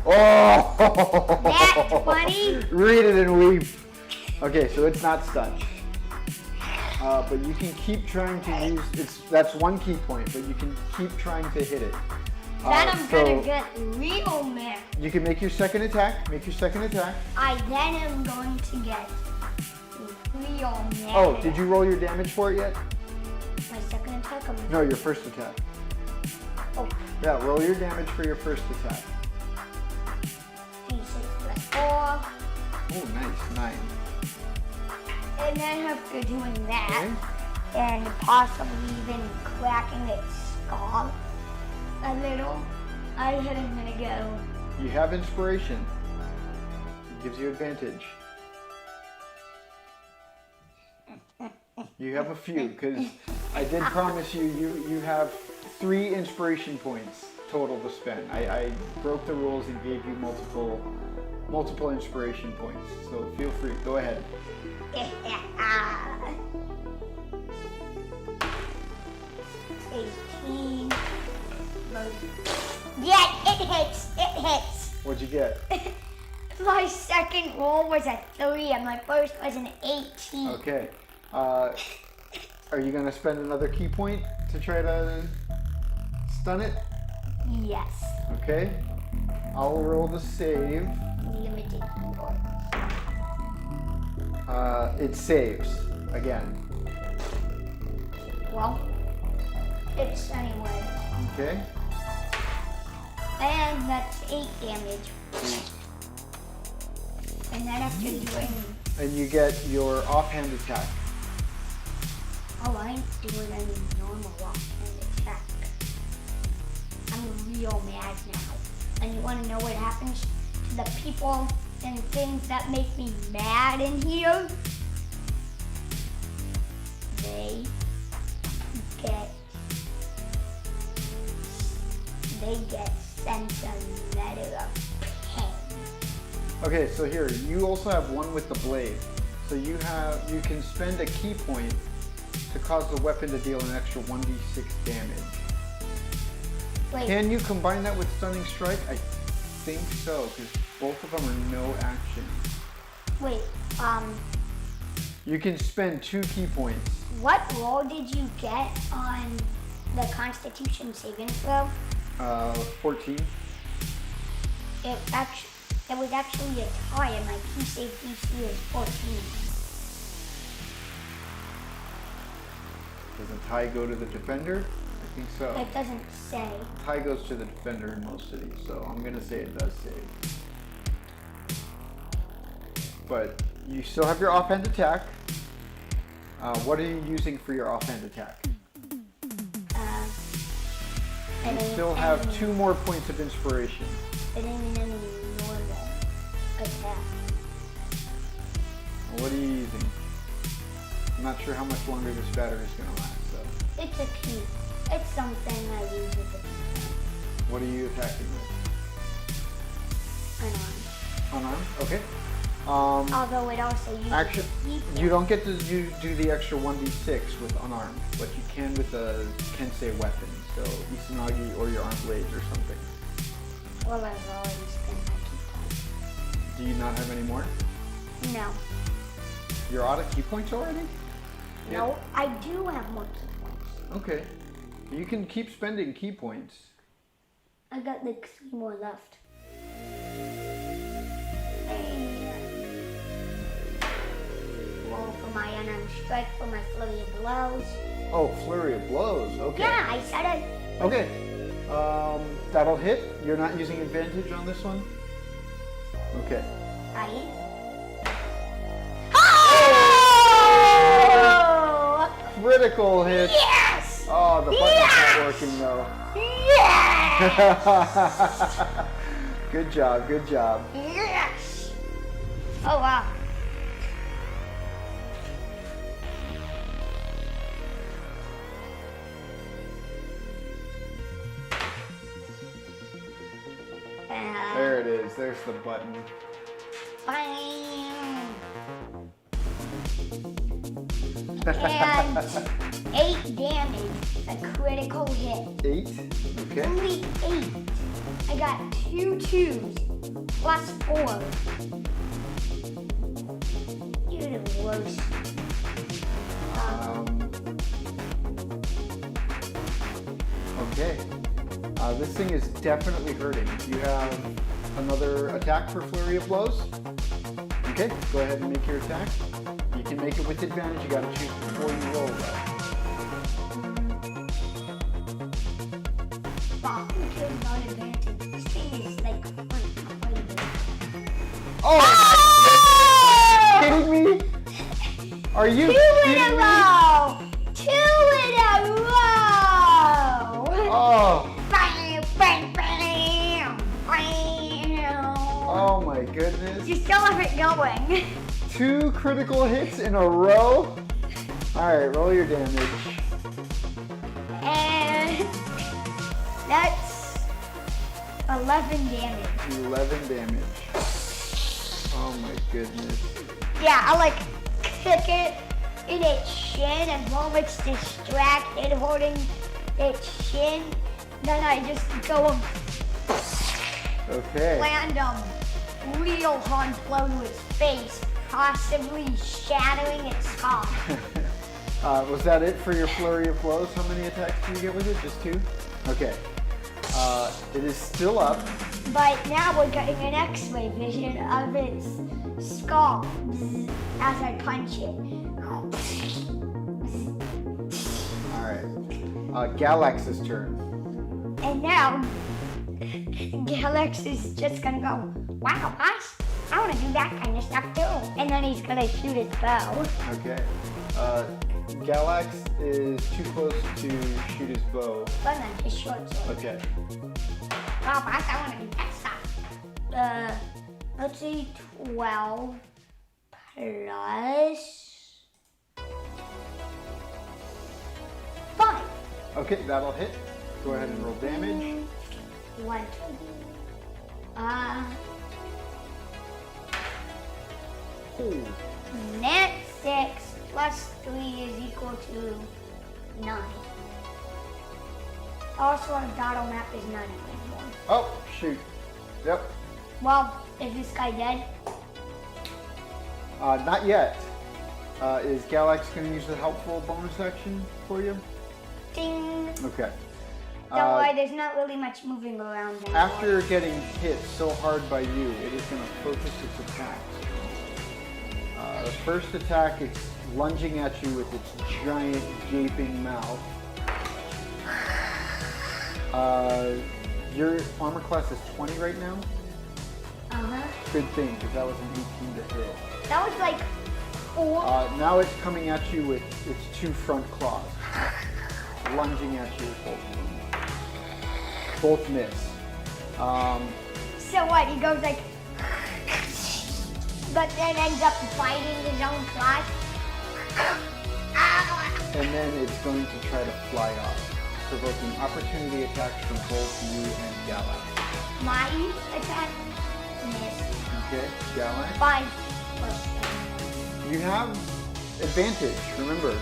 [SPEAKER 2] Oh!
[SPEAKER 1] That's funny.
[SPEAKER 2] Read it and weep. Okay, so it's not stunned. But you can keep trying to use that's 1 key point, but you can keep trying to hit it.
[SPEAKER 1] Then I'm
[SPEAKER 2] so
[SPEAKER 1] gonna get real mad.
[SPEAKER 2] you can make your second attack. Make your second attack.
[SPEAKER 1] I then am going to get real mad.
[SPEAKER 2] Oh, did you roll your damage for it yet?
[SPEAKER 1] My second attack?
[SPEAKER 2] No, your first attack.
[SPEAKER 1] Oh,
[SPEAKER 2] Yeah, roll your damage for your first attack.
[SPEAKER 1] d6 plus 4.
[SPEAKER 2] Oh, nice, 9.
[SPEAKER 1] And then after doing that,
[SPEAKER 2] Okay.
[SPEAKER 1] and possibly even cracking its skull a little, I think I'm gonna go.
[SPEAKER 2] You have inspiration. It gives you advantage. You have a few, because I did promise you have 3 inspiration points total to spend. I broke the rules and gave you multiple inspiration points. So feel free, go ahead.
[SPEAKER 1] 18. Yeah, it hits. It hits.
[SPEAKER 2] What'd you get?
[SPEAKER 1] My second roll was a 3 and my first was an 18.
[SPEAKER 2] Okay. Are you gonna spend another key point to try to stun it?
[SPEAKER 1] Yes.
[SPEAKER 2] Okay. I'll roll the save.
[SPEAKER 1] Limited roll.
[SPEAKER 2] It saves again.
[SPEAKER 1] Well, it's anyway.
[SPEAKER 2] Okay.
[SPEAKER 1] And that's 8 damage. And then after doing...
[SPEAKER 2] And you get your offhand attack.
[SPEAKER 1] Oh, I ain't doing any normal offhand attack. I'm real mad now. And you want to know what happens to the people and things that make me mad in here? They get sent a letter of pain.
[SPEAKER 2] Okay, so here, you also have one with the blade. So you can spend a key point to cause the weapon to deal an extra 1d6 damage.
[SPEAKER 1] Wait,
[SPEAKER 2] Can you combine that with Stunning Strike? I think so, because both of them are no action.
[SPEAKER 1] wait,
[SPEAKER 2] You can spend 2 key points.
[SPEAKER 1] what roll did you get on the Constitution saving throw?
[SPEAKER 2] 14.
[SPEAKER 1] It was actually a tie, and my key save DC is 14.
[SPEAKER 2] Does a tie go to the defender? I think so.
[SPEAKER 1] It doesn't say.
[SPEAKER 2] Tie goes to the defender in most cities, so I'm gonna say it does save. But you still have your offhand attack. What are you using for your offhand attack?
[SPEAKER 1] And
[SPEAKER 2] You still have 2 more points of inspiration.
[SPEAKER 1] It ain't any normal attack.
[SPEAKER 2] What are you using? I'm not sure how much longer this battery is gonna last, so.
[SPEAKER 1] It's a key. It's something I use with a
[SPEAKER 2] What are you attacking with?
[SPEAKER 1] unarmed.
[SPEAKER 2] Unarmed? Okay.
[SPEAKER 1] Although it also uses
[SPEAKER 2] Actually,
[SPEAKER 1] a
[SPEAKER 2] you don't get to do the extra 1d6 with unarmed, but you can with a Kensei weapon, so Isanagi or your armed blades or something.
[SPEAKER 1] Well, I've already spent my key
[SPEAKER 2] Do you not have any more?
[SPEAKER 1] points. No.
[SPEAKER 2] You're out of key points already?
[SPEAKER 1] No, I do have more key points.
[SPEAKER 2] Okay. You can keep spending key points.
[SPEAKER 1] I got like 3 more left. Roll for my unarmed strike for my flurry of blows.
[SPEAKER 2] Oh, flurry of blows. Okay.
[SPEAKER 1] Yeah, I said it.
[SPEAKER 2] Okay. That'll hit. You're not using advantage on this one? Okay.
[SPEAKER 1] I am. Oh!
[SPEAKER 2] Critical hit.
[SPEAKER 1] Yes!
[SPEAKER 2] Oh, the button's not working though.
[SPEAKER 1] Yes!
[SPEAKER 2] Good job, good job.
[SPEAKER 1] Yes! Oh wow.
[SPEAKER 2] There it is. There's the button.
[SPEAKER 1] Bam. And 8 damage. A critical hit.
[SPEAKER 2] 8. Okay.
[SPEAKER 1] Only 8. I got 2 2s plus 4. You're the worst.
[SPEAKER 2] Okay. This thing is definitely hurting. You have another attack for flurry of blows. Okay, go ahead and make your attack. You can make it with advantage. You gotta choose before you roll though.
[SPEAKER 1] Wow, who cares about advantage? This thing is like fun.
[SPEAKER 2] Oh! Are you kidding me? Are you
[SPEAKER 1] 2 in a
[SPEAKER 2] kidding me?
[SPEAKER 1] row! 2 in a row!
[SPEAKER 2] Oh!
[SPEAKER 1] Bam, bam, bam, bam.
[SPEAKER 2] Oh my goodness.
[SPEAKER 1] You still have it going.
[SPEAKER 2] 2 critical hits in a row? Alright, roll your damage.
[SPEAKER 1] And that's 11 damage.
[SPEAKER 2] 11 damage. Oh my goodness.
[SPEAKER 1] Yeah, I like kick it in its shin, and while it's distracted holding its shin, Then I just go
[SPEAKER 2] Okay.
[SPEAKER 1] land real hard blow to its face, possibly shattering its skull.
[SPEAKER 2] Was that it for your flurry of blows? How many attacks do you get with it? Just 2? Okay. It is still up.
[SPEAKER 1] But now we're getting an X-ray vision of its skull as I punch it.
[SPEAKER 2] Alright. Galax's turn.
[SPEAKER 1] And now, Galax is just gonna go, wow, boss, I wanna do that kind of stuff too. And then he's gonna shoot his bow.
[SPEAKER 2] Okay. Galax is too close to shoot his bow.
[SPEAKER 1] But then his short sword.
[SPEAKER 2] Okay.
[SPEAKER 1] Wow, boss, I wanna do that stuff. Let's see, 12 plus 5.
[SPEAKER 2] Okay, that'll hit. Go ahead and roll damage.
[SPEAKER 1] 1, 2.
[SPEAKER 2] Ooh.
[SPEAKER 1] Net 6 plus 3 is equal to 9. Also, our battle map is 9 anymore.
[SPEAKER 2] Oh, shoot. Yep.
[SPEAKER 1] Well, is this guy dead?
[SPEAKER 2] Not yet. Is Galax going to use the helpful bonus action for you?
[SPEAKER 1] Ding!
[SPEAKER 2] Okay.
[SPEAKER 1] Don't worry, there's not really much moving around anymore.
[SPEAKER 2] After getting hit so hard by you, it is going to focus its attacks. The first attack, it's lunging at you with its giant gaping mouth. Your armor class is 20 right now.
[SPEAKER 1] Uh-huh.
[SPEAKER 2] Good thing, because that was an 18 to hit.
[SPEAKER 1] That was like 4.
[SPEAKER 2] Now it's coming at you with its 2 front claws. Lunging at you with both of them. Both miss.
[SPEAKER 1] So what, he goes like, but then ends up biting his own claws?
[SPEAKER 2] And then it's going to try to fly off, provoking opportunity attacks from both you and Galax.
[SPEAKER 1] My attack? Miss.
[SPEAKER 2] Okay, Galax.
[SPEAKER 1] 5 plus 7.
[SPEAKER 2] You have advantage, remember,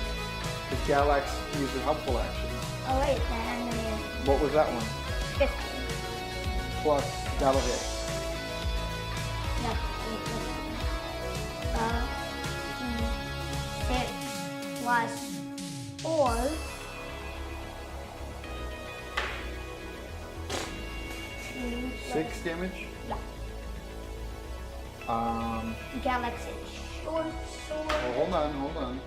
[SPEAKER 2] because Galax used a helpful action.
[SPEAKER 1] Oh wait, then I'm gonna...
[SPEAKER 2] What was that one?
[SPEAKER 1] 15.
[SPEAKER 2] Plus, that'll hit.
[SPEAKER 1] No, 6 plus 4. 2 plus
[SPEAKER 2] 6 damage?
[SPEAKER 1] Yeah. Galaxy short sword.
[SPEAKER 2] Oh, hold on.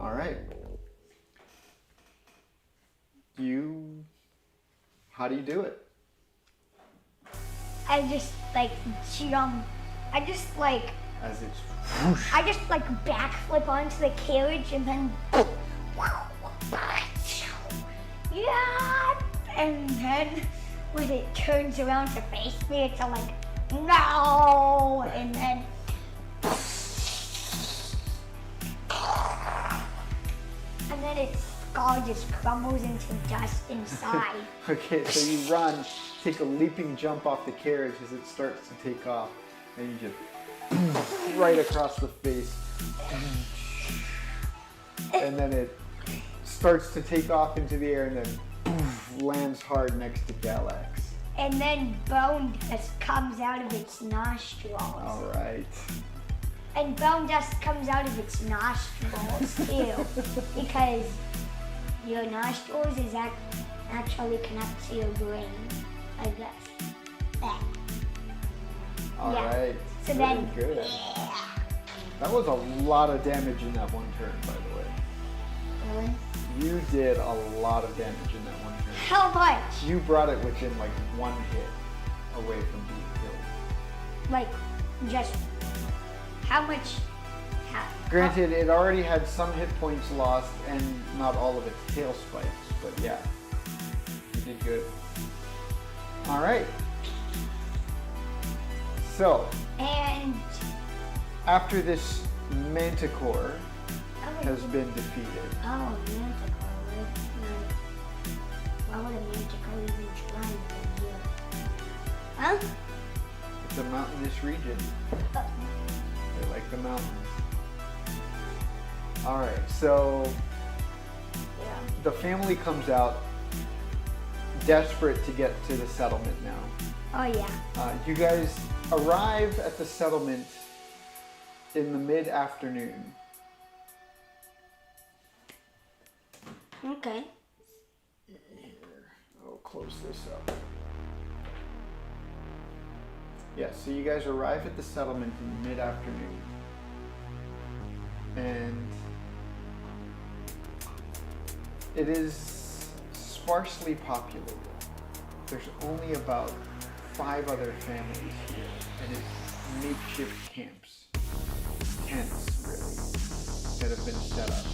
[SPEAKER 2] All right. How do you do it?
[SPEAKER 1] I just like jump. I just like backflip onto the carriage and then yeah, and then when it turns around to face me, it's all like no, and then its skull just crumbles into dust inside.
[SPEAKER 2] Okay, so you run, take a leaping jump off the carriage as it starts to take off, and you just right across the face. And then it starts to take off into the air and then lands hard next to Galax.
[SPEAKER 1] And then bone dust comes out of its nostrils.
[SPEAKER 2] All right.
[SPEAKER 1] And bone dust comes out of its nostrils too, because your nostrils is actually connected to your brain, I guess.
[SPEAKER 2] All right.
[SPEAKER 1] So
[SPEAKER 2] very
[SPEAKER 1] then,
[SPEAKER 2] good.
[SPEAKER 1] yeah.
[SPEAKER 2] That was a lot of damage in that one turn, by the way.
[SPEAKER 1] Really?
[SPEAKER 2] You did a lot of damage in that one turn.
[SPEAKER 1] How much?
[SPEAKER 2] You brought it within like 1 hit away from being killed.
[SPEAKER 1] Like, just how much?
[SPEAKER 2] Granted, it already had some hit points lost and not all of its tail spikes, but yeah, you did good. All right. So,
[SPEAKER 1] And
[SPEAKER 2] after this Manticore
[SPEAKER 1] oh,
[SPEAKER 2] has been defeated,
[SPEAKER 1] oh, Manticore. Why would a Manticore even try to do? Huh?
[SPEAKER 2] it's a mountainous region. They like the mountains. All right, so
[SPEAKER 1] Yeah.
[SPEAKER 2] the family comes out desperate to get to the settlement now.
[SPEAKER 1] Oh yeah.
[SPEAKER 2] You guys arrive at the settlement in the mid-afternoon.
[SPEAKER 1] Okay.
[SPEAKER 2] I'll close this up. Yeah, so you guys arrive at the settlement in mid-afternoon. And it is sparsely populated. There's only about 5 other families here, and it's makeshift camps. Tents, really, that have been set up.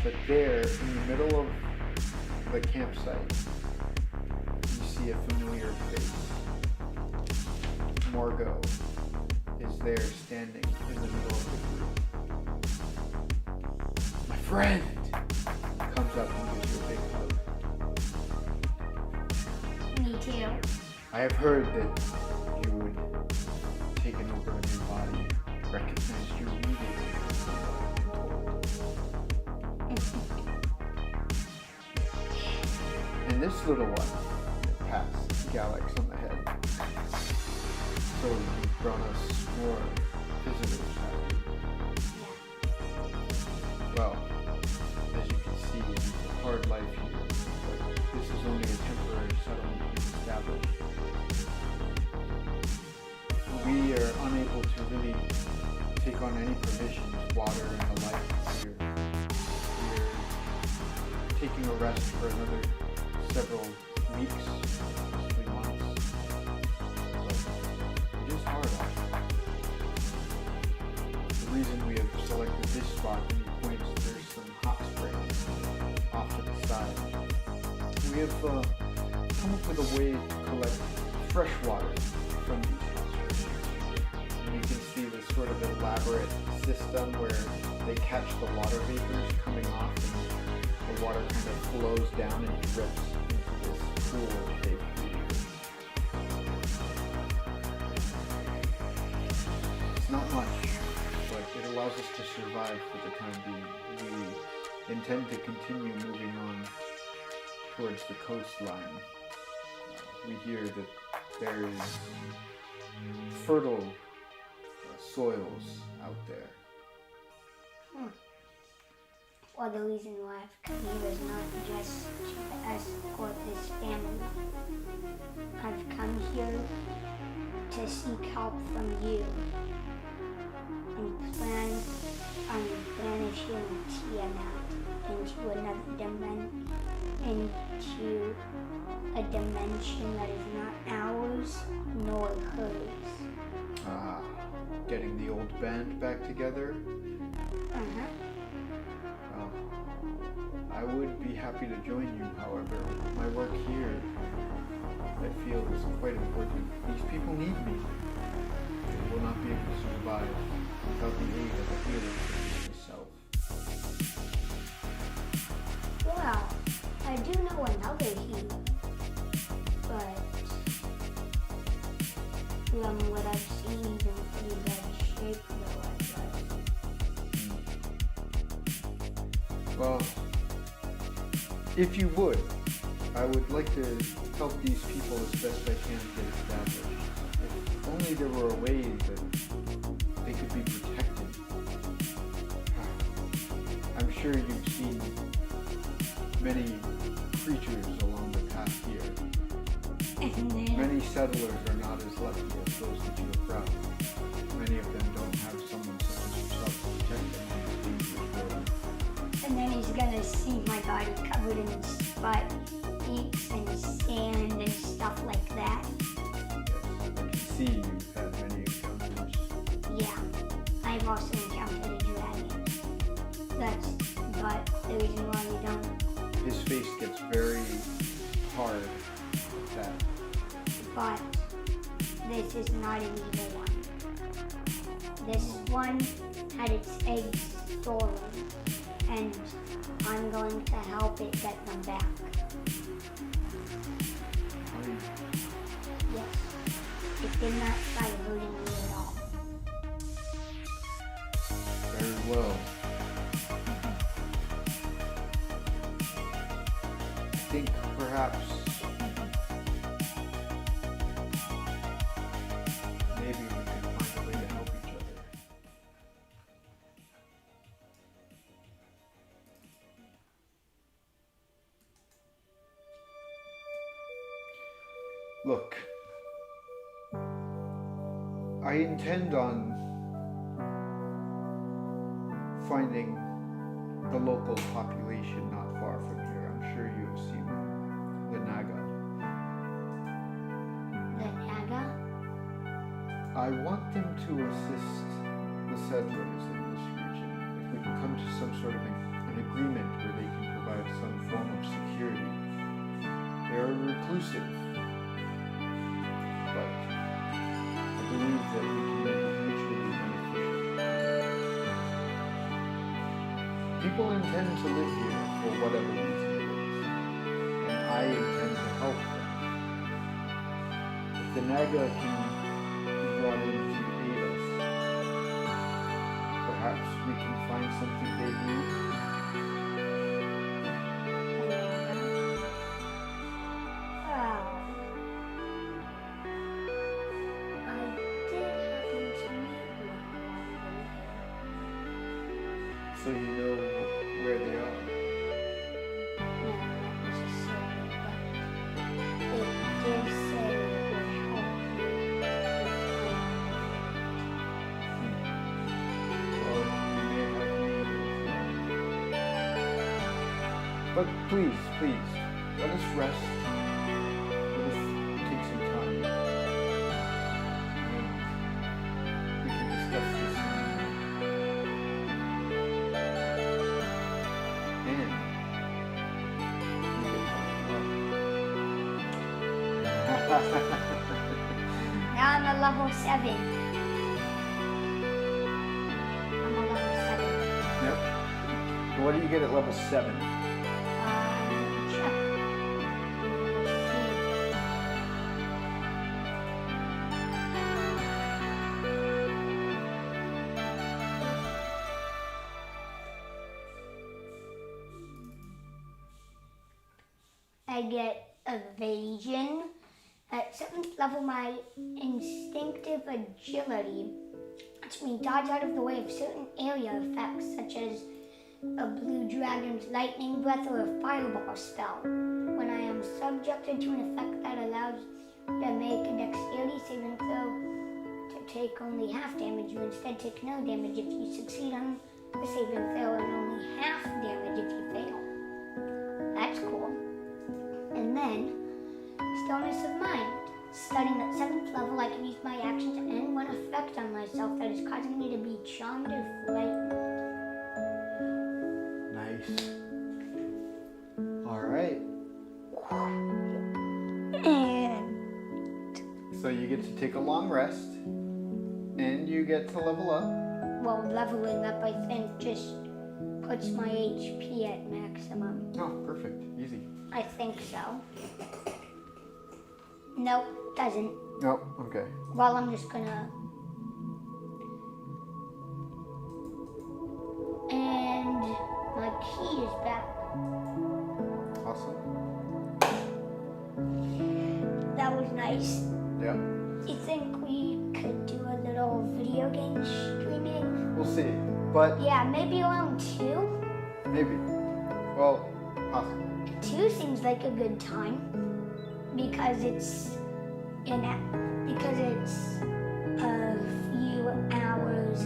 [SPEAKER 2] But there, in the middle of the campsite, you see a familiar face. Margot is there standing in the middle of the group. My friend comes up and gives you a big hug.
[SPEAKER 1] Me too.
[SPEAKER 2] I have heard that you would taken over a new body, recognized you immediately. And this little one pats Galax on the head. So you've brought us more visitors, have you? Well, as you can see, it's a hard life here, but this is only a temporary settlement we've established. We are unable to really take on any provisions, water and the like here. We're taking a rest for another several weeks, possibly months. But it is hard out here. The reason we have selected this spot, and he points, there's some hot springs off to the side. We have come up with a way to collect fresh water from these hot springs. And you can see this sort of elaborate system where they catch the water vapors coming off and the water kind of flows down and drips into this pool that they've created. It's not much, but it allows us to survive for the time being. We intend to continue moving on towards the coastline. We hear that there is fertile soils out there.
[SPEAKER 1] Well, the reason why I've come here is not just to escort this family. I've come here to seek help from you and plan on banishing Tiamat into another dimension, into a dimension that is not ours nor hers.
[SPEAKER 2] Getting the old band back together?
[SPEAKER 1] Uh-huh.
[SPEAKER 2] Well, I would be happy to join you, however. My work here, I feel, is quite important. These people need me. They will not be able to survive without the aid of a healer such as myself.
[SPEAKER 1] Well, I do know another healer, but from what I've seen, he's in pretty bad shape though, I guess.
[SPEAKER 2] Well, if you would, I would like to help these people as best I can get established. If only there were a way that they could be protected. I'm sure you've seen many creatures along the path here. Many settlers are not as lucky as those that you have brought. Many of them don't have someone such as yourself to protect them on this dangerous road.
[SPEAKER 1] And then he's gonna see my body covered in spikes and sand and stuff like that.
[SPEAKER 2] Yes, I can see you've had many encounters.
[SPEAKER 1] Yeah, I've also encountered a dragon. But the reason why we don't.
[SPEAKER 2] His face gets very hard at that.
[SPEAKER 1] But this is not an evil one. This one had its eggs stolen, and I'm going to help it get them back. Yes. It did not try hurting me at all.
[SPEAKER 2] Very well. think perhaps maybe we can find a way to help each other. Look, I intend on finding the local population not far from here. I'm sure you have seen the Naga.
[SPEAKER 1] The Naga?
[SPEAKER 2] I want them to assist the settlers in this region. If we can come to some sort of an agreement where they can provide some form of security. They are reclusive, but I believe that we can make it mutually beneficial. People intend to live here for whatever reason it is, and I intend to help them. If the Naga can be brought in to aid us, perhaps we can find something they need. So you know where they are. Well, you may have need of one. But please, let us rest. Let us take some time. And we can discuss this.
[SPEAKER 1] Now I'm a level 7. I'm a level 7.
[SPEAKER 2] Yep. What do you get at level 7?
[SPEAKER 1] Check. I get evasion. At 7th level, my instinctive agility lets me dodge out of the way of certain area effects, such as a blue dragon's lightning breath or a fireball spell. When I am subjected to an effect that allows you to make a dexterity saving throw to take only half damage, you instead take no damage if you succeed on the saving throw and only half damage if you fail. That's cool. And then, stillness of mind. Studying at 7th level, I can use my actions to end one effect on myself that is causing me to be charmed or frightened.
[SPEAKER 2] Nice. Alright.
[SPEAKER 1] And
[SPEAKER 2] So you get to take a long rest, and you get to level up.
[SPEAKER 1] well, leveling up, I think, just puts my HP at maximum.
[SPEAKER 2] Oh, perfect. Easy.
[SPEAKER 1] I think so. Nope, doesn't.
[SPEAKER 2] Oh, okay.
[SPEAKER 1] Well, I'm just gonna... And my key is back.
[SPEAKER 2] Awesome.
[SPEAKER 1] That was nice.
[SPEAKER 2] Yeah.
[SPEAKER 1] You think we could do a little video game streaming?
[SPEAKER 2] We'll see. But
[SPEAKER 1] Yeah, maybe around 2?
[SPEAKER 2] maybe. Well, possible.
[SPEAKER 1] 2 seems like a good time because it's a few hours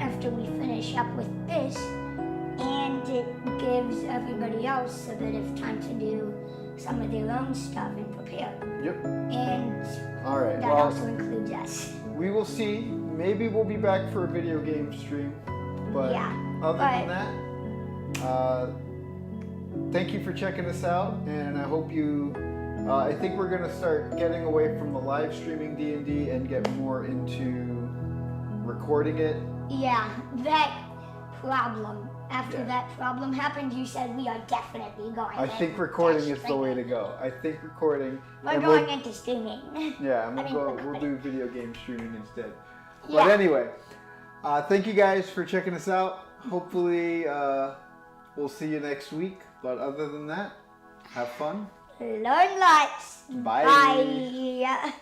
[SPEAKER 1] after we finish up with this, and it gives everybody else a bit of time to do some of their own stuff and prepare.
[SPEAKER 2] Yep.
[SPEAKER 1] And
[SPEAKER 2] Alright.
[SPEAKER 1] that
[SPEAKER 2] Well,
[SPEAKER 1] also includes us.
[SPEAKER 2] we will see. Maybe we'll be back for a video game stream. But
[SPEAKER 1] Yeah,
[SPEAKER 2] other
[SPEAKER 1] but-
[SPEAKER 2] than that, thank you for checking us out, and I hope you. I think we're gonna start getting away from the live streaming D&D and get more into recording it.
[SPEAKER 1] Yeah, that problem. After
[SPEAKER 2] Yeah.
[SPEAKER 1] that problem happened, you said we are definitely going.
[SPEAKER 2] I think recording is the way to go. I think recording.
[SPEAKER 1] We're
[SPEAKER 2] and
[SPEAKER 1] going into streaming.
[SPEAKER 2] Yeah, and
[SPEAKER 1] I mean,
[SPEAKER 2] we'll do video game streaming instead.
[SPEAKER 1] Yeah.
[SPEAKER 2] But anyway, thank you guys for checking us out. Hopefully, we'll see you next week. But other than that, Have fun.
[SPEAKER 1] Learn lots.
[SPEAKER 2] Bye.
[SPEAKER 1] Bye.